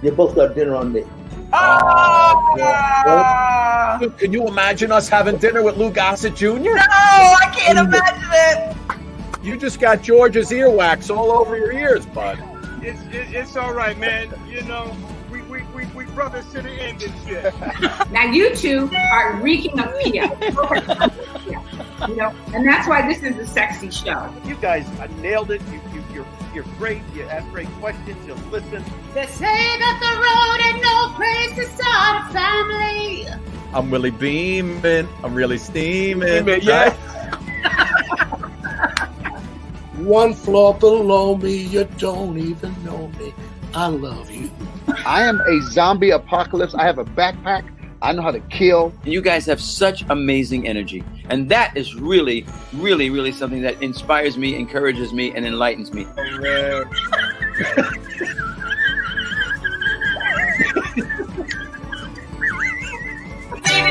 You both got dinner on me. Can you imagine us having dinner with Lou Gossett Jr.? No, I can't imagine it. You just got George's earwax all over your ears, bud. It's all right, man. You know, we brothers to the end and shit. Now you two are reeking of Pia. You know, and that's why this is a sexy show. You guys nailed it. You're great. You ask great questions. You listen. They say that the road ain't no place to start a family. I'm really beaming. I'm really steaming. Yeah. One floor below me, you don't even know me. I love you. I am a zombie apocalypse. I have a backpack. I know how to kill. You guys have such amazing energy. And that is really, really, really something that inspires me, encourages me, and enlightens me. Even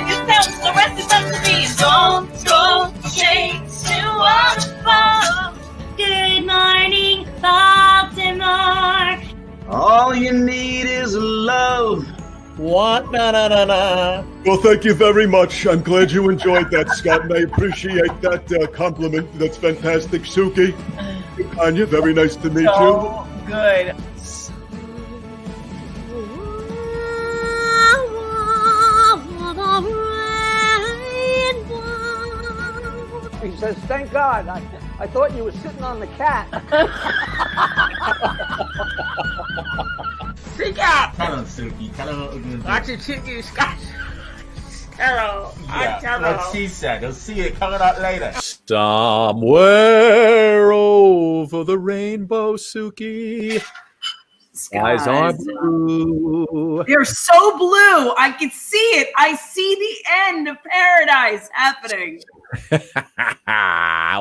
yourself, the rest is up to me. Don't go chase to waterfall. Good morning, Baltimore. All you need is love. What? Na. Well, thank you very much. I'm glad you enjoyed that, Scott, and I appreciate that compliment. That's fantastic. Suki, Anya, very nice to meet So good. He says, thank God. I thought you were sitting on the cat. Speak out. Tell him, Suki. Tell him what we're going to do. Watch your chicken scotch. Carol. Yeah, what she said. You'll see it coming out later. Somewhere over the rainbow, Suki. Skies are blue. They're so blue. I can see it. I see the end of paradise happening.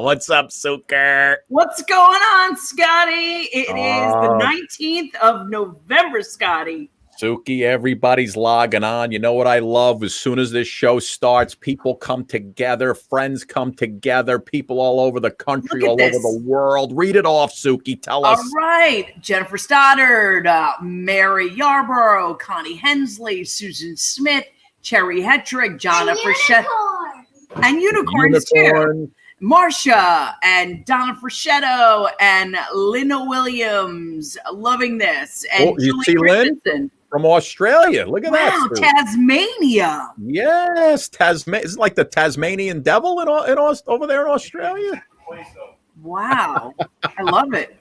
What's up, Suker? What's going on, Scotty? It is the 19th of November, Scotty. Suki, everybody's logging on. You know what I love? As soon as this show starts, people come together, friends come together, people all over the country, all over the world. Read it off, Suki. Tell us. All right. Jennifer Stoddard, Mary Yarborough, Connie Hensley, Susan Smith, Cherry Hetrick, Jonna Frechette. And unicorns too. Marsha and Donna Fraschetto and Lynna Williams. Loving this. And you see Lynn from Australia. Look at that. Wow, Tasmania. Yes, Tasmania. Is it like the Tasmanian devil over there in Australia? Wow. I love it.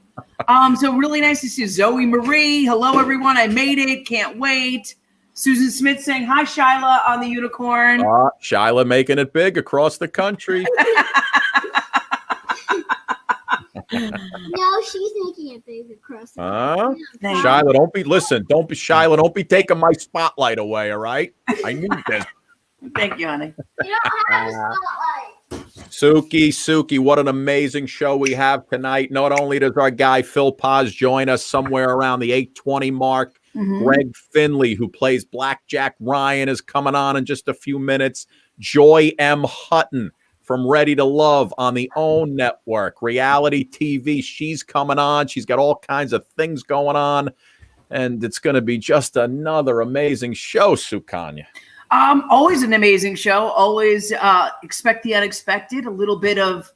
So really nice to see Zoe Marie. Hello, everyone. I made it. Can't wait. Susan Smith saying hi, Shyla, on the unicorn. Shyla making it big across the country. No, she's making it big across the country. Shyla, don't be taking my spotlight away, all right? I need this. Thank you, honey. You don't have a spotlight. Suki, what an amazing show we have tonight. Not only does our guy Phil Paz join us somewhere around the 8:20 mark, Greg Finley, who plays Blackjack Ryan, is coming on in just a few minutes. Joy M. Hutton from Ready to Love on the OWN network, reality TV. She's coming on. She's got all kinds of things going on, and it's going to be just another amazing show, Sukanya. Always an amazing show. Always expect the unexpected. A little bit of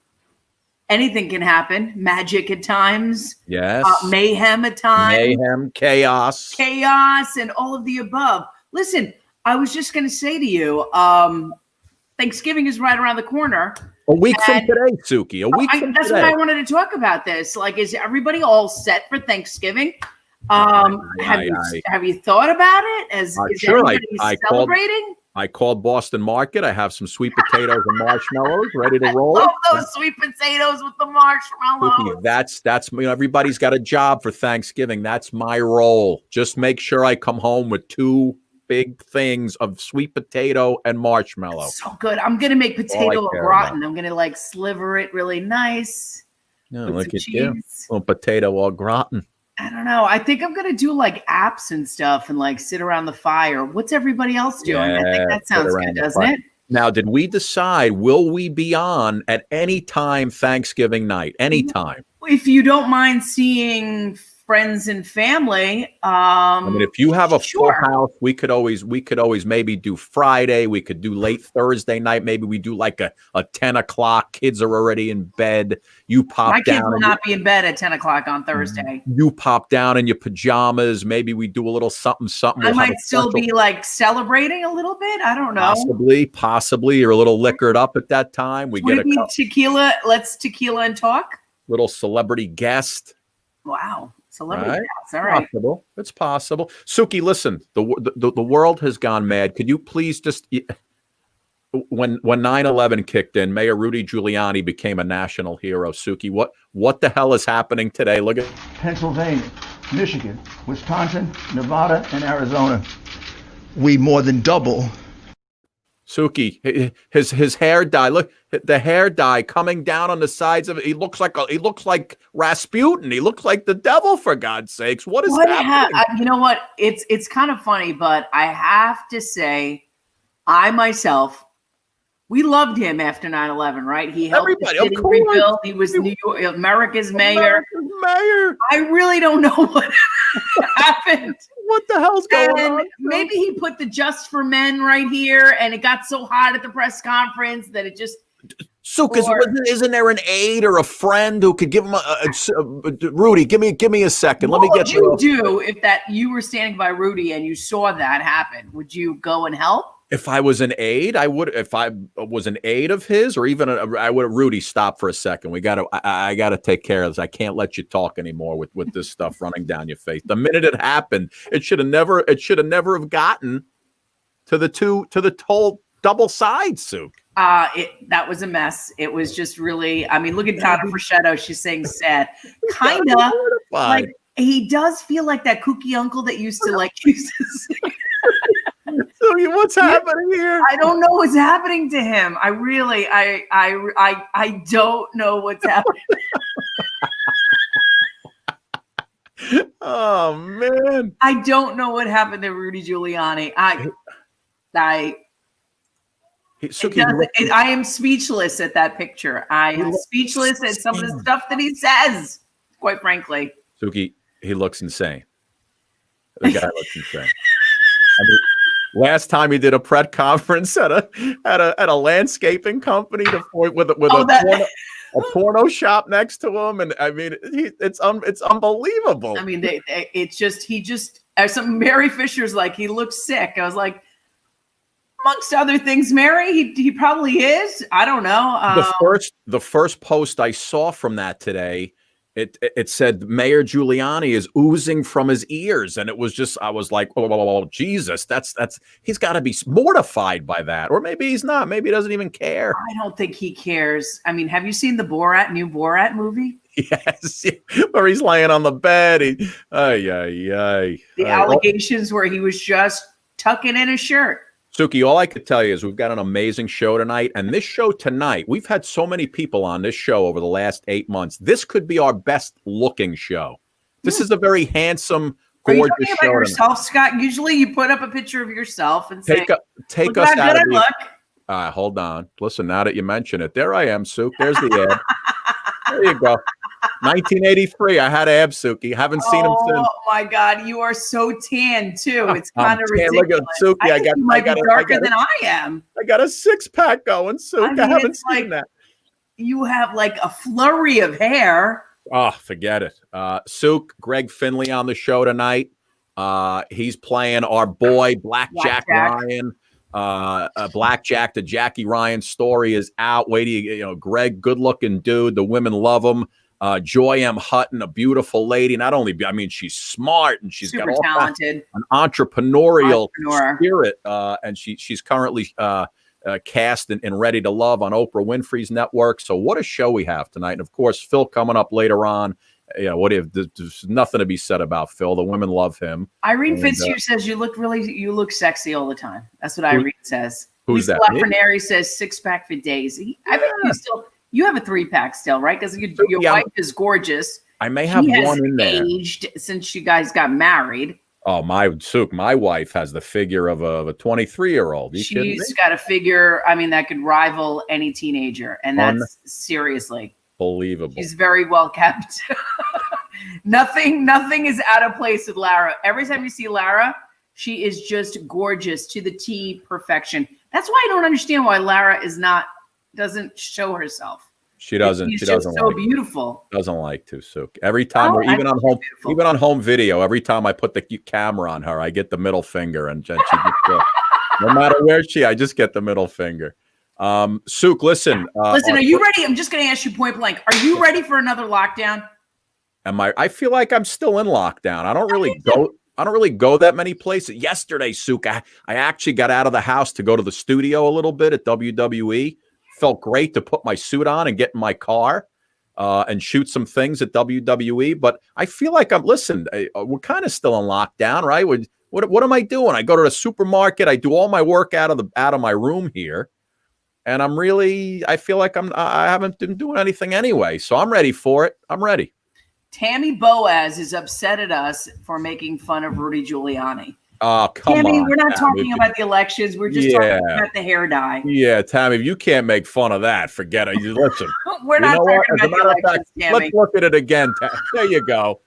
anything can happen. Magic at times. Yes. Mayhem at times. Mayhem, chaos. Chaos, and all of the above. Listen, I was just going to say to you, Thanksgiving is right around the corner. A week from today, Suki. A week from that's today. why I wanted to talk about this. Like, is everybody all set for Thanksgiving? Have you thought about it? Is everybody celebrating? I called Boston Market. I have some sweet potatoes and marshmallows ready to roll. I love those sweet potatoes with the marshmallows. That's everybody's got a job for Thanksgiving. That's my role. Just make sure I come home with 2 big things of sweet potato and marshmallow. So good. I'm gonna make potato au gratin. I'm gonna like sliver it really nice. No, look at you. Little potato au gratin. I don't know. I think I'm going to do like apps and stuff and like sit around the fire. What's everybody else doing? I think that sounds good, doesn't it? Now, did we decide, will we be on at any time Thanksgiving night? Anytime? If you don't mind seeing friends and family. I mean, if you have a full sure. house, we could always maybe do Friday. We could do late Thursday night. Maybe we do like a 10 o'clock. Kids are already in bed. You pop My down. kids will not be in bed at 10 o'clock on Thursday. You pop down in your pajamas. Maybe we do a little something. I might still be like celebrating a little bit. I don't know. Possibly. You're a little liquored up at that time. We Would get it be tequila. Let's tequila and talk. Little celebrity guest. Wow. Celebrity Right? guests. All right. Possible. It's possible. Suki, listen, the world has gone mad. Could you please just, when 9/11 kicked in, Mayor Rudy Giuliani became a national hero. Suki, what the hell is happening today? Look at Pennsylvania, Michigan, Wisconsin, Nevada, and Arizona. We more than double. Suki, his hair dye. Look, the hair dye coming down on the sides of it. He looks like Rasputin. He looks like the devil, for God's sakes. What is happening? You know what? It's kind of funny, but I have to say, I myself, we loved him after 9/11, right? He helped the city rebuild. He was New York, America's mayor. I really don't know what happened. What the hell's going on? Maybe he put the Just for Men right here, and it got so hot at the press conference that it just. Suki, isn't there an aide or a friend who could give him Rudy? Give me a second. Let me get you. What would you do if you were standing by Rudy and you saw that happen? Would you go and help? If I was an aide, I would. If I was an aide of his, or even I would. Rudy, stop for a second. I gotta take care of this. I can't let you talk anymore with this stuff running down your face. The minute it happened, it should have never have gotten to the whole double side, Suk. That was a mess. It was just really. I mean, look at Donna Fraschetto. She's saying sad, kind of like he does feel like that kooky uncle that used to sing. So what's happening here? I don't know what's happening to him. I really, I don't know what's happening. Oh man, I don't know what happened to Rudy Giuliani. I am speechless at that picture. I am speechless at some of the stuff that he says. Quite frankly, Suki, he looks insane. The guy looks insane. I mean, last time he did a press conference at a landscaping company with a porno shop next to him, and I mean it's unbelievable. I mean he just some Mary Fisher's like he looks sick. I was like, amongst other things, Mary, he probably is. I don't know. The first post I saw from that today. It said Mayor Giuliani is oozing from his ears, and it was just I was like, oh Jesus, that's he's got to be mortified by that, or maybe he's not. Maybe he doesn't even care. I don't think he cares. I mean, have you seen the new Borat movie? Yes, where he's laying on the bed. The allegations where he was just tucking in his shirt. Suki, all I could tell you is we've got an amazing show tonight. And this show tonight, we've had so many people on this show over the last 8 months. This could be our best looking show. This is a very handsome, gorgeous show. Are you talking about yourself, Scott? Usually you put up a picture of yourself and take us out of the... hold on. Listen, now that you mention it, there I am, Suk. There's the ad. There you go. 1983. I had abs, Suki. Haven't seen him since. Oh my God, you are so tan too. It's kind of ridiculous. Look at Suki. I got. You might be darker than I am. I got a 6-pack going, Suki. I haven't seen that. You have like a flurry of hair. Oh, forget it. Suk, Greg Finley on the show tonight. He's playing our boy Blackjack Ryan. Blackjack, the Jackie Ryan story is out. Greg, good looking dude. The women love him. Joy M Hutton, a beautiful lady. Not only, I mean, she's smart and she's super got all talented, an entrepreneurial spirit. And she's currently cast in Ready to Love on Oprah Winfrey's network. So what a show we have tonight. And of course, Phil coming up later on. There's nothing to be said about Phil. The women love him. Irene Fitzhugh says you look sexy all the time. That's what Irene says. Who's Lisa that? Lafreniere says 6-pack for Daisy. I think you have a 3-pack still, right? Because your wife is gorgeous. I may have one in there. Aged since you guys got married. Oh, my wife has the figure of a 23-year-old. She's got a figure, I mean, that could rival any teenager. And that's seriously believable. She's very well kept. Nothing is out of place with Lara. Every time you see Lara, she is just gorgeous to the T, perfection. That's why I don't understand why Lara doesn't show herself. She doesn't. She's she just doesn't so like beautiful. Doesn't like to, Sook. Every time, even on home video, every time I put the camera on her, I get the middle finger, and she just, no matter where I just get the middle finger. Sook, listen. Listen, are you ready? I'm just going to ask you point blank. Are you ready for another lockdown? I feel like I'm still in lockdown. I don't really go that many places. Yesterday, Sook, I actually got out of the house to go to the studio a little bit at WWE. Felt great to put my suit on and get in my car and shoot some things at WWE. But I feel like we're kind of still in lockdown, right? What am I doing? I go to the supermarket. I do all my work out of my room here. And I feel like I haven't been doing anything anyway. So I'm ready for it. I'm ready. Tammy Boaz is upset at us for making fun of Rudy Giuliani. Oh, come Tammy, on. we're not Tammy. talking about the elections. We're just talking about the hair dye. Yeah, Tammy, if you can't make fun of that, forget it. Listen. We're not talking about the elections, Tammy. Let's look at it again. There you go.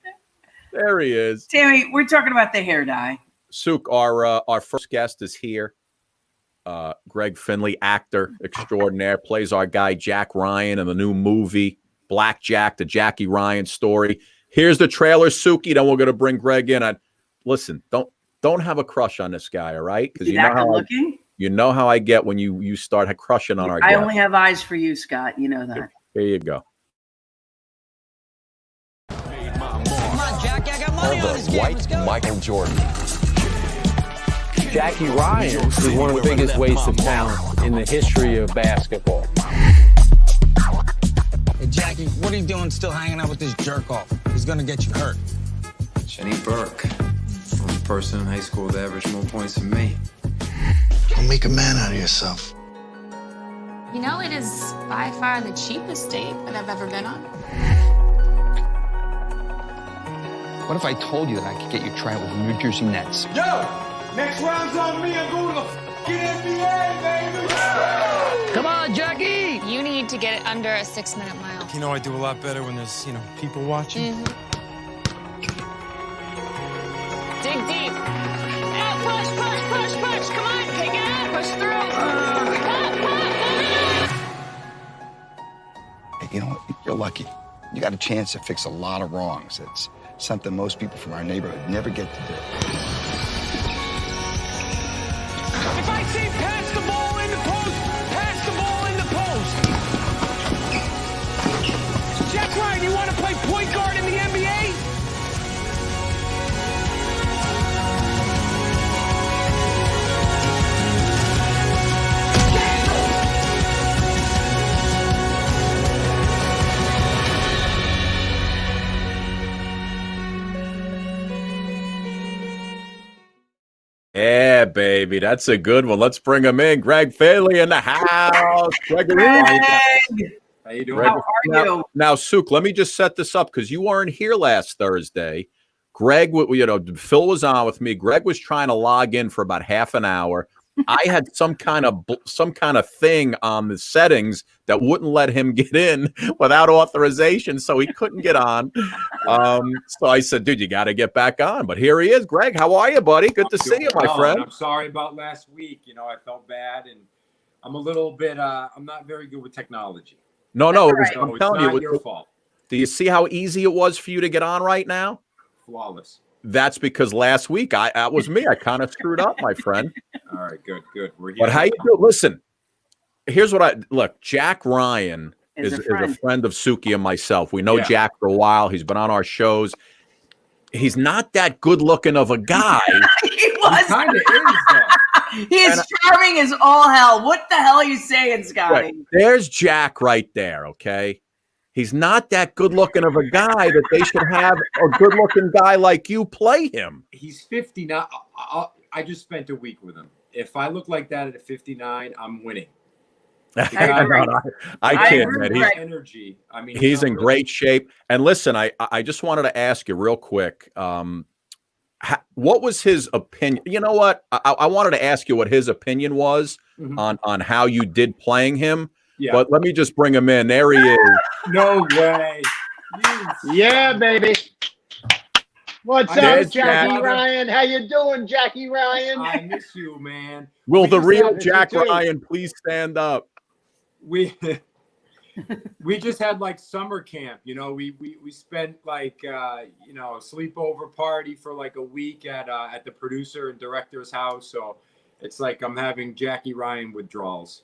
There he is. Tammy, we're talking about the hair dye. Sook, our first guest is here. Greg Finley, actor extraordinaire, plays our guy Jack Ryan in the new movie Black Jack, the Jackie Ryan story. Here's the trailer, Suki. Then we're going to bring Greg in. Listen, don't have a crush on this guy, all right? Because you know how I get when you start crushing on our guy. I only have eyes for you, Scott. You know that. There you go. Come on, Jackie, I got money on this game. Let's go. Michael Jordan. Jackie Ryan is one of the biggest wastes of talent in the history of basketball. Hey, Jackie, what are you doing still hanging out with this jerk-off? He's going to get you hurt. Jenny Burke. Only person in high school with average more points than me. Don't make a man out of yourself. You know, it is by far the cheapest date that I've ever been on. What if I told you that I could get you tried with the New Jersey Nets? Yo! Next round's on me. I'm going to the fucking NBA, baby! Come on, Jackie! You need to get it under a 6-minute mile. You know, I do a lot better when there's, people watching. Dig deep. Now push. Come on, take it out. Push through. Hey, you know what? You're lucky. You got a chance to fix a lot of wrongs. It's something most people from our neighborhood never get to do. If I say pass the ball in the post, pass the ball in the post. Jack Ryan, you want to play point guard in the NBA? Yeah, baby, that's a good one. Let's bring him in. Greg Finley in the house. Greg. How you doing? How are you? Now, Sook, let me just set this up because you weren't here last Thursday. Greg, Phil was on with me. Greg was trying to log in for about half an hour. I had some kind of thing on the settings that wouldn't let him get in without authorization, so he couldn't get on. So I said, dude, you got to get back on. But here he is. Greg, how are you, buddy? Good to see you, my friend. I'm sorry about last week. I felt bad, and I'm a little bit. I'm not very good with technology. No, I'm telling you, it's not your fault. Do you see how easy it was for you to get on right now? Flawless. That's because last week that was me. I kind of screwed up, my friend. All right, good. We're here. But how you do? Listen, here's what look. Jack Ryan is a friend of Suki and myself. We know Jack for a while. He's been on our shows. He's not that good looking of a guy. He kind of is, though. He is charming as all hell. What the hell are you saying, Scotty? Right. There's Jack right there, okay? He's not that good-looking of a guy that they should have a good-looking guy like you play him. He's 59. I just spent a week with him. If I look like that at 59, I'm winning. I can't, man. He's energy. I mean, he's in great shape. And listen, I just wanted to ask you real quick. What was his opinion? You know what? I wanted to ask you what his opinion was on how you did playing him. Yeah. But let me just bring him in. There he is. No way. Yeah, baby. What's up, Jackie Ryan? How you doing, Jackie Ryan? I miss you, man. Will the real miss Jack you too. Ryan please stand up? We just had like summer camp, you know. We spent like a sleepover party for like a week at the producer and director's house. So it's like I'm having Jackie Ryan withdrawals.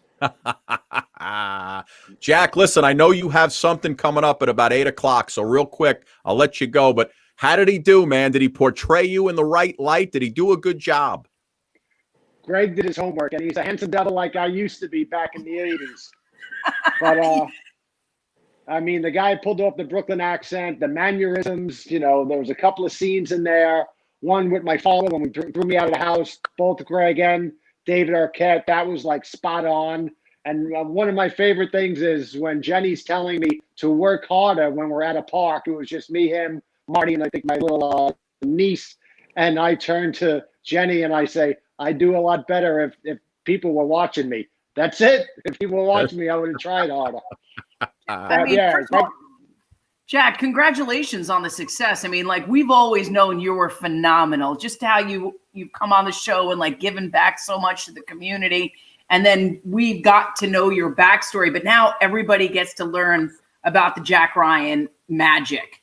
Jack, listen, I know you have something coming up at about 8 o'clock. So real quick, I'll let you go. But how did he do, man? Did he portray you in the right light? Did he do a good job? Greg did his homework, and he's a handsome devil like I used to be back in the 80s. But, I mean, the guy pulled off the Brooklyn accent, the mannerisms, you know, there was a couple of scenes in there. One with my father when we threw me out of the house, both Greg and David Arquette. That was, like, spot on. And one of my favorite things is when Jenny's telling me to work harder when we're at a park. It was just me, him, Marty, and I think my little niece. And I turn to Jenny and I say, I'd do a lot better if people were watching me. That's it. If people were watching me, I would have tried harder. I mean, first of all, Jack, congratulations on the success. I mean, like, we've always known you were phenomenal. Just how you've come on the show and like given back so much to the community. And then we got to know your backstory, but now everybody gets to learn about the Jack Ryan magic.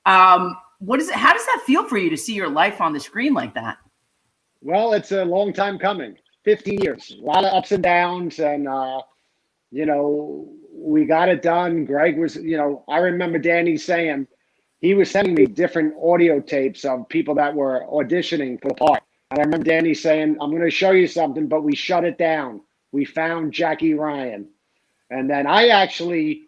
What is it? How does that feel for you to see your life on the screen like that? Well, it's a long time coming. 15 years, a lot of ups and downs, and you know, we got it done. Greg was, you know, I remember Danny saying he was sending me different audio tapes of people that were auditioning for the part. And I remember Danny saying, I'm going to show you something, but we shut it down. We found Jackie Ryan. And then I actually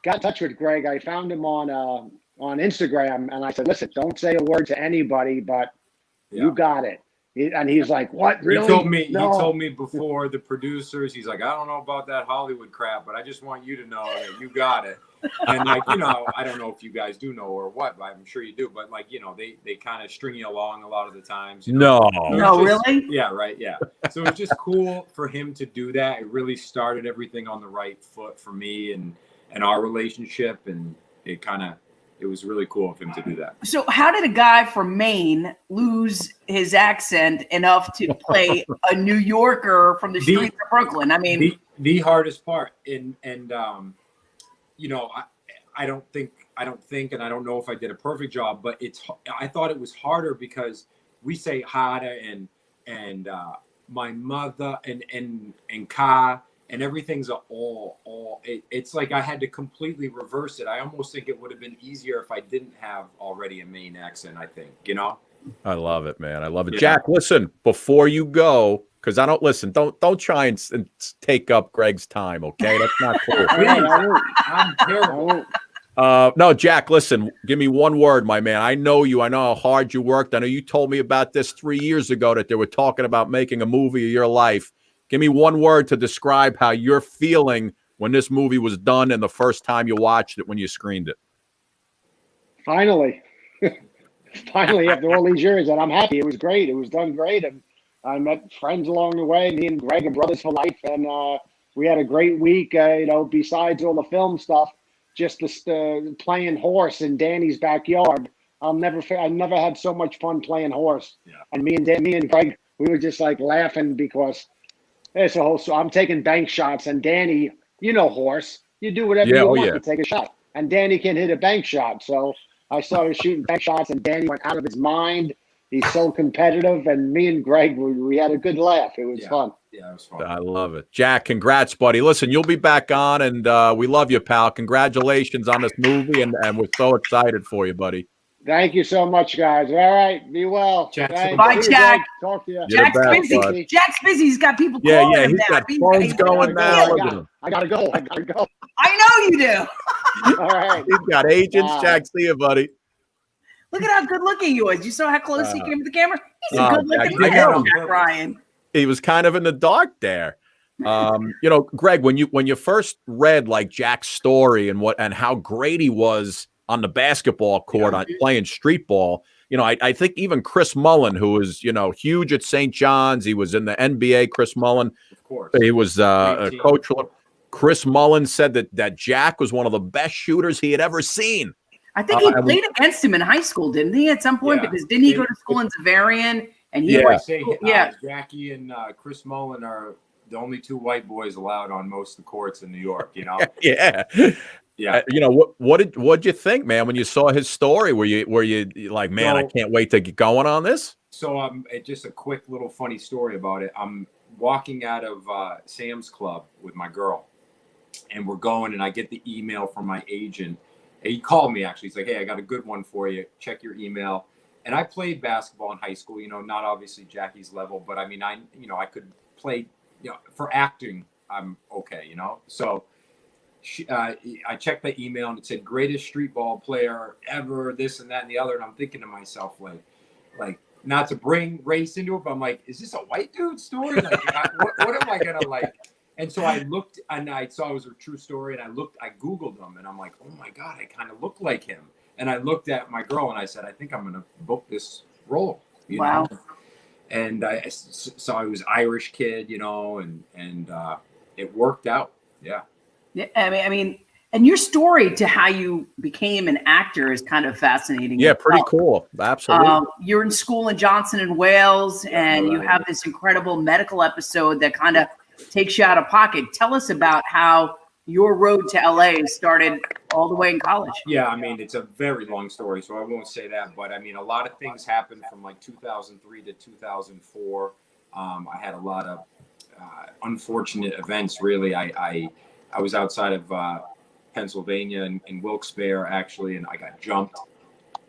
got in touch with Greg. I found him on Instagram, and I said, listen, don't say a word to anybody, but you got it. And he's like, what, really? He told me before the producers, he's like, I don't know about that Hollywood crap, but I just want you to know that you got it. And like, you know, I don't know if you guys do know or what, but I'm sure you do. But like, you know, they kind of string you along a lot of the times. You know? No, really? Yeah, right. Yeah. So it's just cool for him to do that. It really started everything on the right foot for me and our relationship. And it was really cool of him to do that. So how did a guy from Maine lose his accent enough to play a New Yorker from the streets of Brooklyn? I mean, the hardest part, and you know, I don't think, and I don't know if I did a perfect job, but I thought it was harder because we say harder and my mother and Ka. And everything's it's like I had to completely reverse it. I almost think it would have been easier if I didn't have already a Maine accent, I think, you know? I love it, man. I love it. Yeah. Jack, listen, before you go, because I don't listen, don't try and take up Greg's time, okay? That's not cool. I'm terrible. No, Jack, listen, give me one word, my man. I know you. I know how hard you worked. I know you told me about this 3 years ago that they were talking about making a movie of your life. Give me one word to describe how you're feeling when this movie was done and the first time you watched it when you screened it. Finally. Finally, after all these years, and I'm happy. It was great. It was done great. And I met friends along the way. Me and Greg are brothers for life. And we had a great week, you know, besides all the film stuff, just playing horse in Danny's backyard. I never had so much fun playing horse. Yeah. And me and Greg, we were just like laughing because it's a whole. So I'm taking bank shots, and Danny, you know, horse, you do whatever you want to take a shot, and Danny can hit a bank shot. So I started shooting bank shots, and Danny went out of his mind. He's so competitive, and me and Greg, we had a good laugh. It was fun. Yeah, it was fun. I love it. Jack, congrats, buddy. Listen, you'll be back on, and we love you, pal. Congratulations on this movie, and we're so excited for you, buddy. Thank you so much, guys. All right, be well. Bye, Jack. Talk to you. Jack's busy. Buddy. Jack's busy. He's got people calling him he's now. got phones going now. I gotta go. I know you do. All right. He's got agents. Jack, see you, buddy. Look at how good looking he was. You saw how close he came to the camera? He's a good looking man, Jack Ryan. He was kind of in the dark there. You know, Greg, when you first read like Jack's story and how great he was on the basketball court on playing street ball, you know, I think even Chris Mullin, who was, you know, huge at St. John's, he was in the NBA. Chris Mullin, of course, he was a coach. Chris Mullin said that Jack was one of the best shooters he had ever seen. I think he played against him in high school, didn't he? At some point, because didn't he go to school in Zavarian? And he was, Jackie and Chris Mullen are the only two white boys allowed on most of the courts in New York. You know. Yeah. You know, what'd you think, man, when you saw his story? Were you like, man, I can't wait to get going on this? So just a quick little funny story about it. I'm walking out of Sam's Club with my girl, and we're going, and I get the email from my agent. And he called me, actually. He's like, hey, I got a good one for you. Check your email. And I played basketball in high school, you know, not obviously Jackie's level, but I mean, I could play, you know, for acting, I'm okay, you know. So I checked the email, and it said greatest street ball player ever, this and that and the other. And I'm thinking to myself, like not to bring race into it, but I'm like, is this a white dude story? Like, what am I gonna like? And so I looked, and I saw it was a true story, and I Googled him, and I'm like, oh my God, I kind of look like him. And I looked at my girl, and I said, I think I'm gonna book this role. You know? And I saw he was Irish kid, you know, and it worked out. Yeah. Yeah, I mean, and your story to how you became an actor is kind of fascinating. Yeah, pretty cool. Absolutely. You're in school in Johnson and Wales, and you have this incredible medical episode that kind of takes you out of pocket. Tell us about how your road to LA started all the way in college. Yeah, I mean, it's a very long story, so I won't say that. But I mean, a lot of things happened from like 2003 to 2004. I had a lot of unfortunate events, really. I was outside of Pennsylvania in Wilkes-Barre, actually, and I got jumped.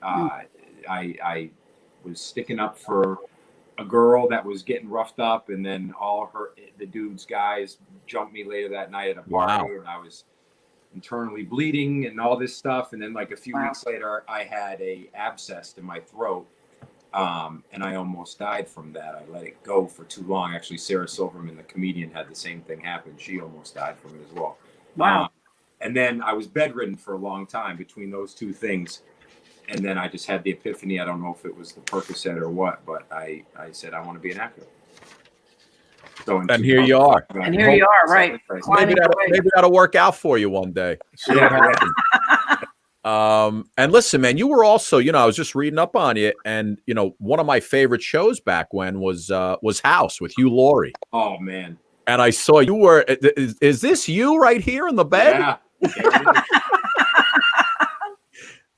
I was sticking up for a girl that was getting roughed up, and then the dude's guys jumped me later that night at a party, and I was internally bleeding and all this stuff. And then like a few weeks later, I had a abscess in my throat, and I almost died from that. I let it go for too long. Actually, Sarah Silverman, the comedian, had the same thing happen. She almost died from it as well. Wow. And then I was bedridden for a long time between those two things. And then I just had the epiphany. I don't know if it was the Percocet or what, but I said, I want to be an actor. So and here you are. And here you are, right. Maybe that'll work out for you one day. See what happens. And listen, man, you were also, you know, I was just reading up on you, and you know, one of my favorite shows back when was House with Hugh Laurie. Oh man. And I saw you were. Is this you right here in the bed? Yeah.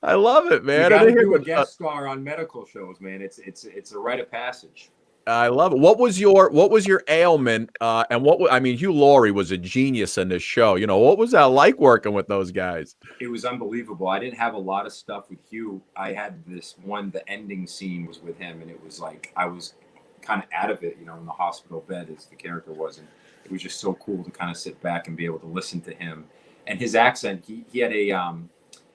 I love it, man. You gotta do a guest star on medical shows, man. It's a rite of passage. I love it. What was your ailment? And I mean, Hugh Laurie was a genius in this show. You know, what was that like working with those guys? It was unbelievable. I didn't have a lot of stuff with Hugh. I had this one, the ending scene was with him, and it was like I was kind of out of it, you know, in the hospital bed as the character was. And it was just so cool to kind of sit back and be able to listen to him. And his accent, he had a, it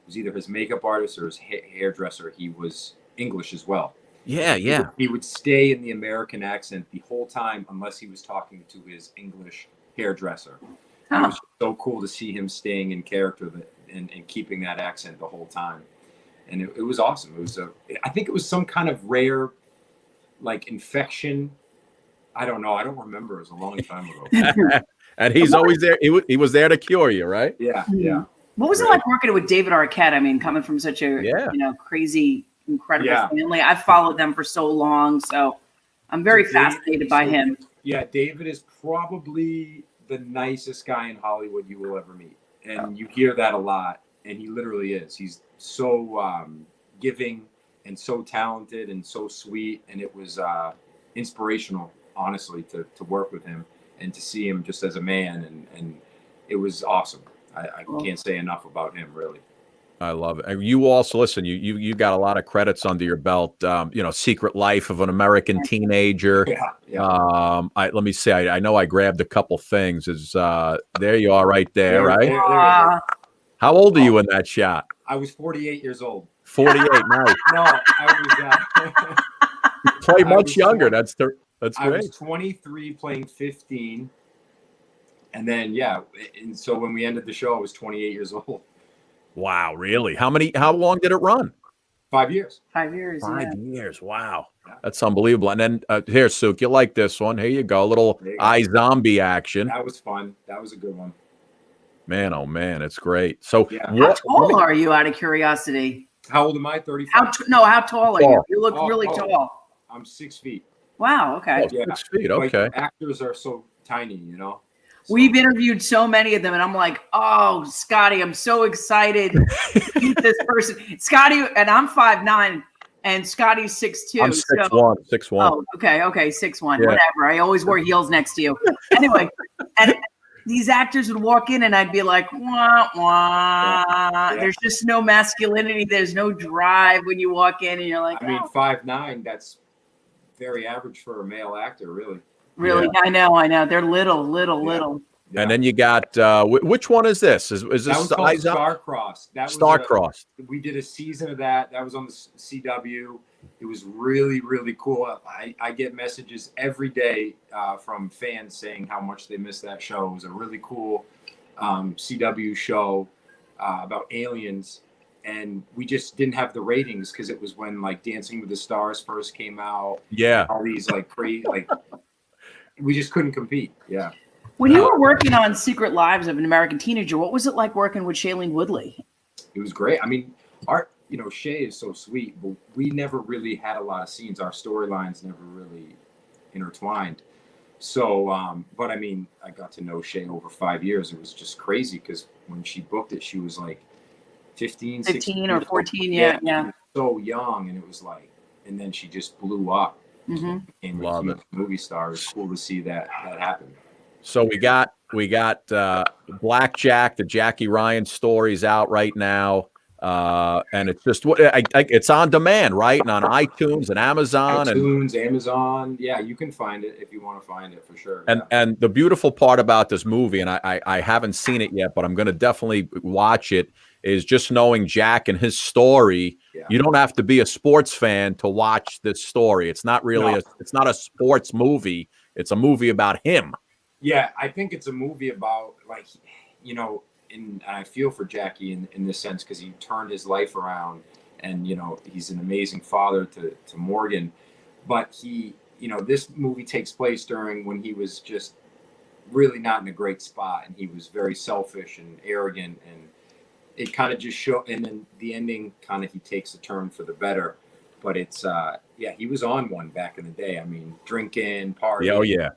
was either his makeup artist or his hairdresser. He was English as well. Yeah. He would stay in the American accent the whole time unless he was talking to his English hairdresser. It was so cool to see him staying in character and keeping that accent the whole time. And it was awesome. It was I think it was some kind of rare, like, infection. I don't know. I don't remember. It was a long time ago. And he's always there. He was there to cure you, right? Yeah. What was it like working with David Arquette? I mean, coming from such a crazy, incredible family. I've followed them for so long, so I'm very fascinated by him. Yeah, David is probably the nicest guy in Hollywood you will ever meet, and you hear that a lot. And he literally is. He's so giving and so talented and so sweet, and it was inspirational, honestly, to work with him and to see him just as a man, and it was awesome. I can't say enough about him, really. I love it. And you also, listen, you got a lot of credits under your belt. You know, Secret Life of an American Teenager. Yeah. Let me see. I know I grabbed a couple things. There you are, right there, right? How old are you in that shot? I was 48 years old. 48, nice. No, I was. You play much younger. That's great. I was 23, playing 15. And then, and so when we ended the show, I was 28 years old. Wow, really? How long did it run? 5 years. 5 years. 5 years. Wow. That's unbelievable. And then here, Sook, you like this one. Here you go. A little iZombie action. That was fun. That was a good one. Man, oh man, it's great. So how tall are you, out of curiosity? How old am I? 35. How tall are you? You look really tall. I'm 6 feet. Wow. Okay. Yeah. 6 feet. Like, Okay. actors are so tiny, you know. We've interviewed so many of them, and I'm like, oh, Scotty, I'm so excited to meet this person. Scotty, and I'm 5'9", and Scotty's 6'2". I'm 6'1". 6'1". Oh, okay, 6'1", Yeah. whatever. I always wore heels next to you. Anyway, and these actors would walk in, and I'd be like, wah, wah. Yeah. There's just no masculinity. There's no drive when you walk in, and you're like, I mean, 5'9", that's very average for a male actor, really. Really? Yeah. I know. They're little. And then you got which one is this? Is this that was called Star-Crossed? Star-Crossed. We did a season of that. That was on the CW. It was really, really cool. I get messages every day from fans saying how much they miss that show. It was a really cool CW show about aliens, and we just didn't have the ratings because it was when like Dancing with the Stars first came out. Yeah, all these like crazy we just couldn't compete. Yeah. When you were working on Secret Lives of an American Teenager, what was it like working with Shailene Woodley? It was great. I mean, Shay is so sweet, but we never really had a lot of scenes. Our storylines never really intertwined. So, but I mean, I got to know Shay over 5 years. It was just crazy because when she booked it, she was like 15 or 14. Yeah. So young, and it was like, and then she just blew up. Mm-hmm. And love it. Movie star. It's cool to see that happen. So we got Blackjack, the Jackie Ryan story's out right now, and it's just it's on demand, right? And on iTunes and Amazon. Amazon. Yeah, you can find it if you want to find it for sure. And the beautiful part about this movie, and I haven't seen it yet, but I'm going to definitely watch it, is just knowing Jack and his story. Yeah. You don't have to be a sports fan to watch this story. It's not really it's not a sports movie. It's a movie about him. Yeah, I think it's a movie about, like, and I feel for Jackie in this sense because he turned his life around, and he's an amazing father to Morgan, but he, this movie takes place during when he was just really not in a great spot, and he was very selfish and arrogant, and it kind of just showed. And then the ending kind of he takes a turn for the better, but it's he was on one back in the day. I mean, drinking, partying. Oh yeah.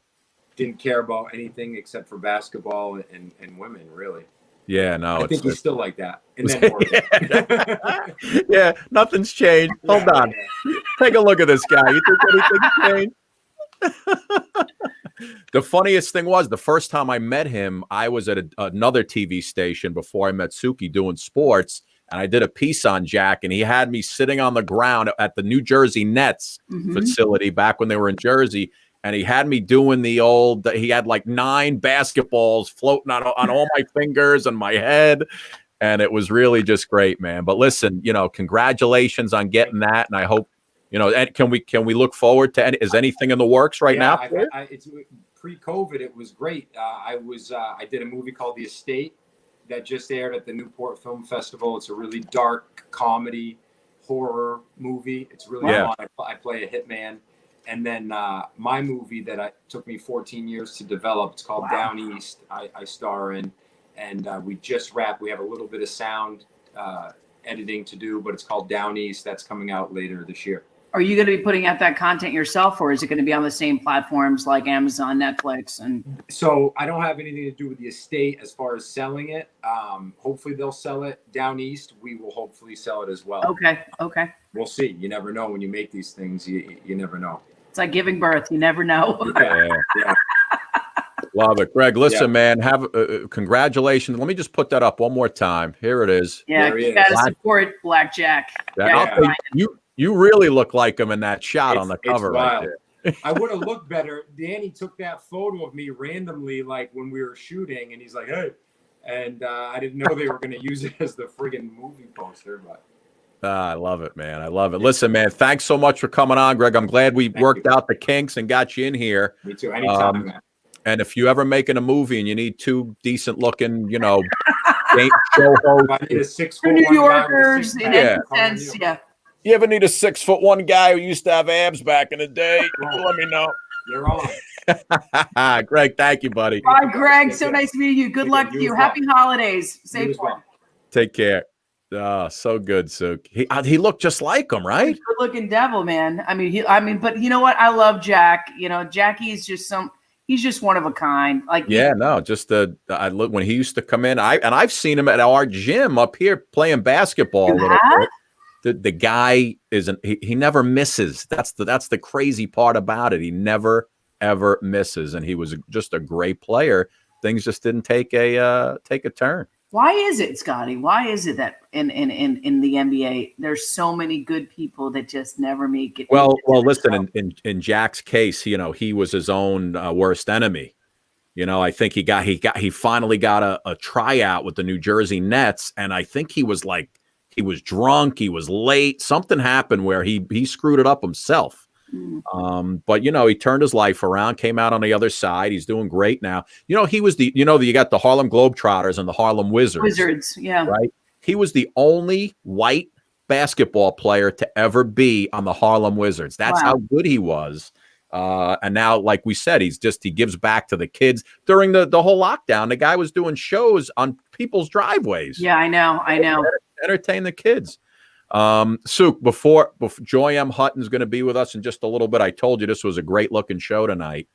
Didn't care about anything except for basketball and women, really. Yeah, no. I think he's still like that. And then yeah, nothing's changed. Hold on. Yeah. Take a look at this guy. You think anything's changed? The funniest thing was the first time I met him, I was at another TV station before I met Suki doing sports, and I did a piece on Jack, and he had me sitting on the ground at the New Jersey Nets facility back when they were in Jersey. And he had me doing he had like 9 basketballs floating on all my fingers and my head. And it was really just great, man. But listen, congratulations on getting that. And I hope, and can we look forward to is anything in the works right now? It's pre-COVID. It was great. I did a movie called The Estate that just aired at the Newport Film Festival. It's a really dark comedy horror movie. It's really fun. I play a hitman. And then my movie that took me 14 years to develop, it's called Down East. I star in, and we just wrapped. We have a little bit of sound editing to do, but it's called Down East. That's coming out later this year. Are you going to be putting out that content yourself, or is it going to be on the same platforms like Amazon, Netflix? And so I don't have anything to do with The Estate as far as selling it. Hopefully they'll sell it. Down East, we will hopefully sell it as well. Okay. We'll see. You never know when you make these things. You never know. It's like giving birth. You never know. Yeah. Love it. Greg, listen, man, have congratulations. Let me just put that up one more time. Here it is. Yeah, you got to support Blackjack. You really look like him in that shot on the cover right there. I would have looked better. Danny took that photo of me randomly, like when we were shooting, and he's like, "Hey," and I didn't know they were going to use it as the friggin' movie poster, but. I love it, man. I love it. Listen, man, thanks so much for coming on, Greg. I'm glad we worked out the kinks and got you in here. Me too. Anytime, man. And if you ever making a movie and you need 2 decent-looking, show hosts, I need a 6'1" New Yorkers, in any sense, You ever need a 6'1" guy who used to have abs back in the day? Let me know. You're on. Greg, thank you, buddy. Bye, Greg. So nice meeting you. Good luck to you. Happy holidays. Safe one. Take care. Oh, so good, Suk. He looked just like him, right? Good looking devil, man. I mean, but you know what? I love Jack. You know, Jackie's just he's just one of a kind. Like, just I look when he used to come in. I've seen him at our gym up here playing basketball a little bit. The guy he never misses. That's the crazy part about it. He never ever misses, and he was just a great player. Things just didn't take a turn. Why is it, Scotty? Why is it that in the NBA there's so many good people that just never make it? Well, listen. In Jack's case, he was his own worst enemy. I think he finally got a tryout with the New Jersey Nets, and I think he was drunk, he was late. Something happened where he screwed it up himself. But he turned his life around, came out on the other side. He's doing great now. He was you got the Harlem Globetrotters and the Harlem Wizards. Yeah. Right. He was the only white basketball player to ever be on the Harlem Wizards. That's how good he was. And now, like we said, he gives back to the kids. During the whole lockdown, the guy was doing shows on people's driveways. Yeah, I know. Entertain the kids. Suk, before Joy M Hutton's going to be with us in just a little bit. I told you this was a great looking show tonight.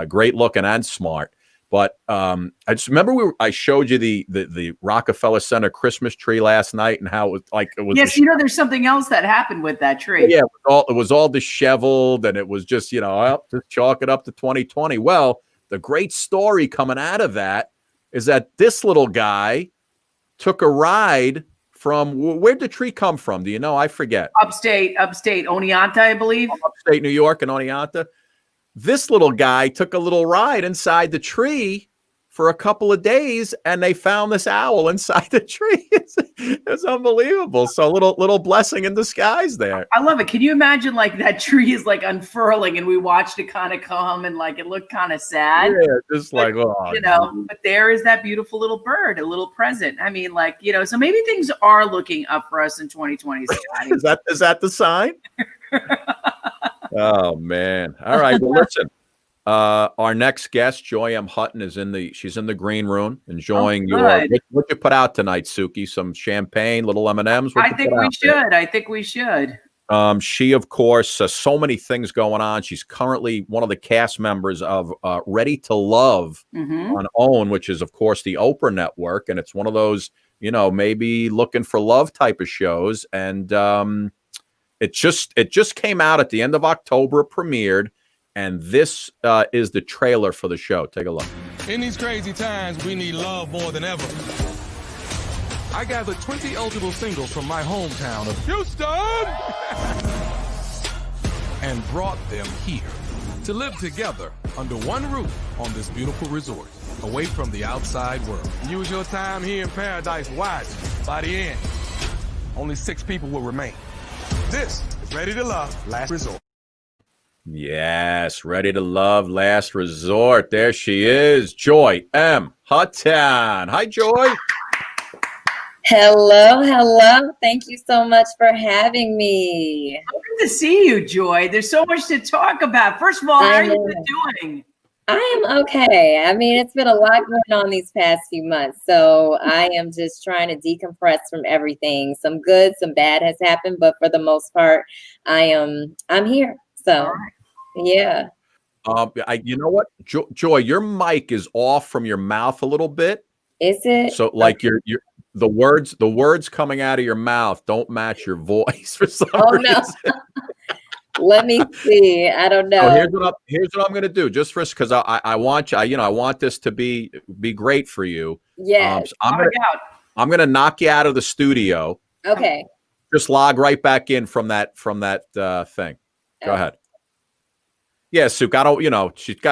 Great looking and smart. But I just remember I showed you the Rockefeller Center Christmas tree last night and how it was. Yes, there's something else that happened with that tree. Yeah, it was all disheveled, and it was just just chalk it up to 2020. Well, the great story coming out of that is that this little guy took a ride from where'd the tree come from? Do you know? I forget. Upstate, Oneonta, I believe. Upstate New York and Oneonta. This little guy took a little ride inside the tree for a couple of days, and they found this owl inside the tree. It's unbelievable. So little blessing in disguise there. I love it. Can you imagine that tree is unfurling, and we watched it kind of come, and it looked kind of sad. Yeah, just but there is that beautiful little bird, a little present. I mean, so maybe things are looking up for us in 2020. Scotty. Is that the sign? Oh man. All right. Well, listen. Our next guest, Joy M Hutton, she's in the green room enjoying what you put out tonight, Suki. Some champagne, little M&Ms. I think we should. She, of course, so many things going on. She's currently one of the cast members of Ready to Love on OWN, which is, of course, the Oprah network, and it's one of those, maybe looking for love type of shows. And it just came out at the end of October. It premiered. And this is the trailer for the show. Take a look. In these crazy times, we need love more than ever. I gathered 20 eligible singles from my hometown of Houston and brought them here to live together under one roof on this beautiful resort, away from the outside world. Use your time here in paradise wisely. By the end, only 6 people will remain. This is Ready to Love, Last Resort. Yes, Ready to Love, Last Resort. There she is, Joy M Hutton. Hi, Joy. Hello. Thank you so much for having me. Good to see you, Joy. There's so much to talk about. First of all, how are you doing? I am okay. I mean, it's been a lot going on these past few months, so I am just trying to decompress from everything. Some good, some bad has happened, but for the most part, I'm here. So, yeah. You know what, Joy, your mic is off from your mouth a little bit. Is it? So, the words coming out of your mouth don't match your voice for some reason. No. Let me see. I don't know. So here's what I'm going to do, just because I want you. I want this to be great for you. Yes. So I'm going to knock you out of the studio. Okay. Just log right back in from that thing. Go ahead. Yeah, Suk,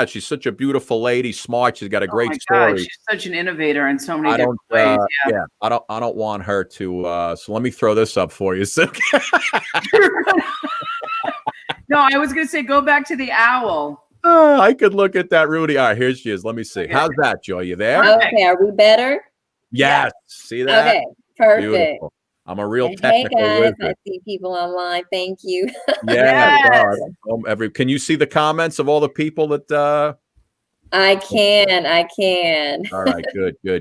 she's such a beautiful lady, smart. She's got a great story. God, she's such an innovator in so many different ways. Yeah, I don't want her to. So let me throw this up for you, Suk. No, I was going to say go back to the owl. I could look at that, Rudy. All right, here she is. Let me see. How's that, Joy? You there? Okay, are we better? Yes. See that? Okay, perfect. Beautiful. I'm a real Hey technical guys, I wizard. see people online. Thank you. Yeah, Yes. God. Can you see the comments of all the people that? I can. All right,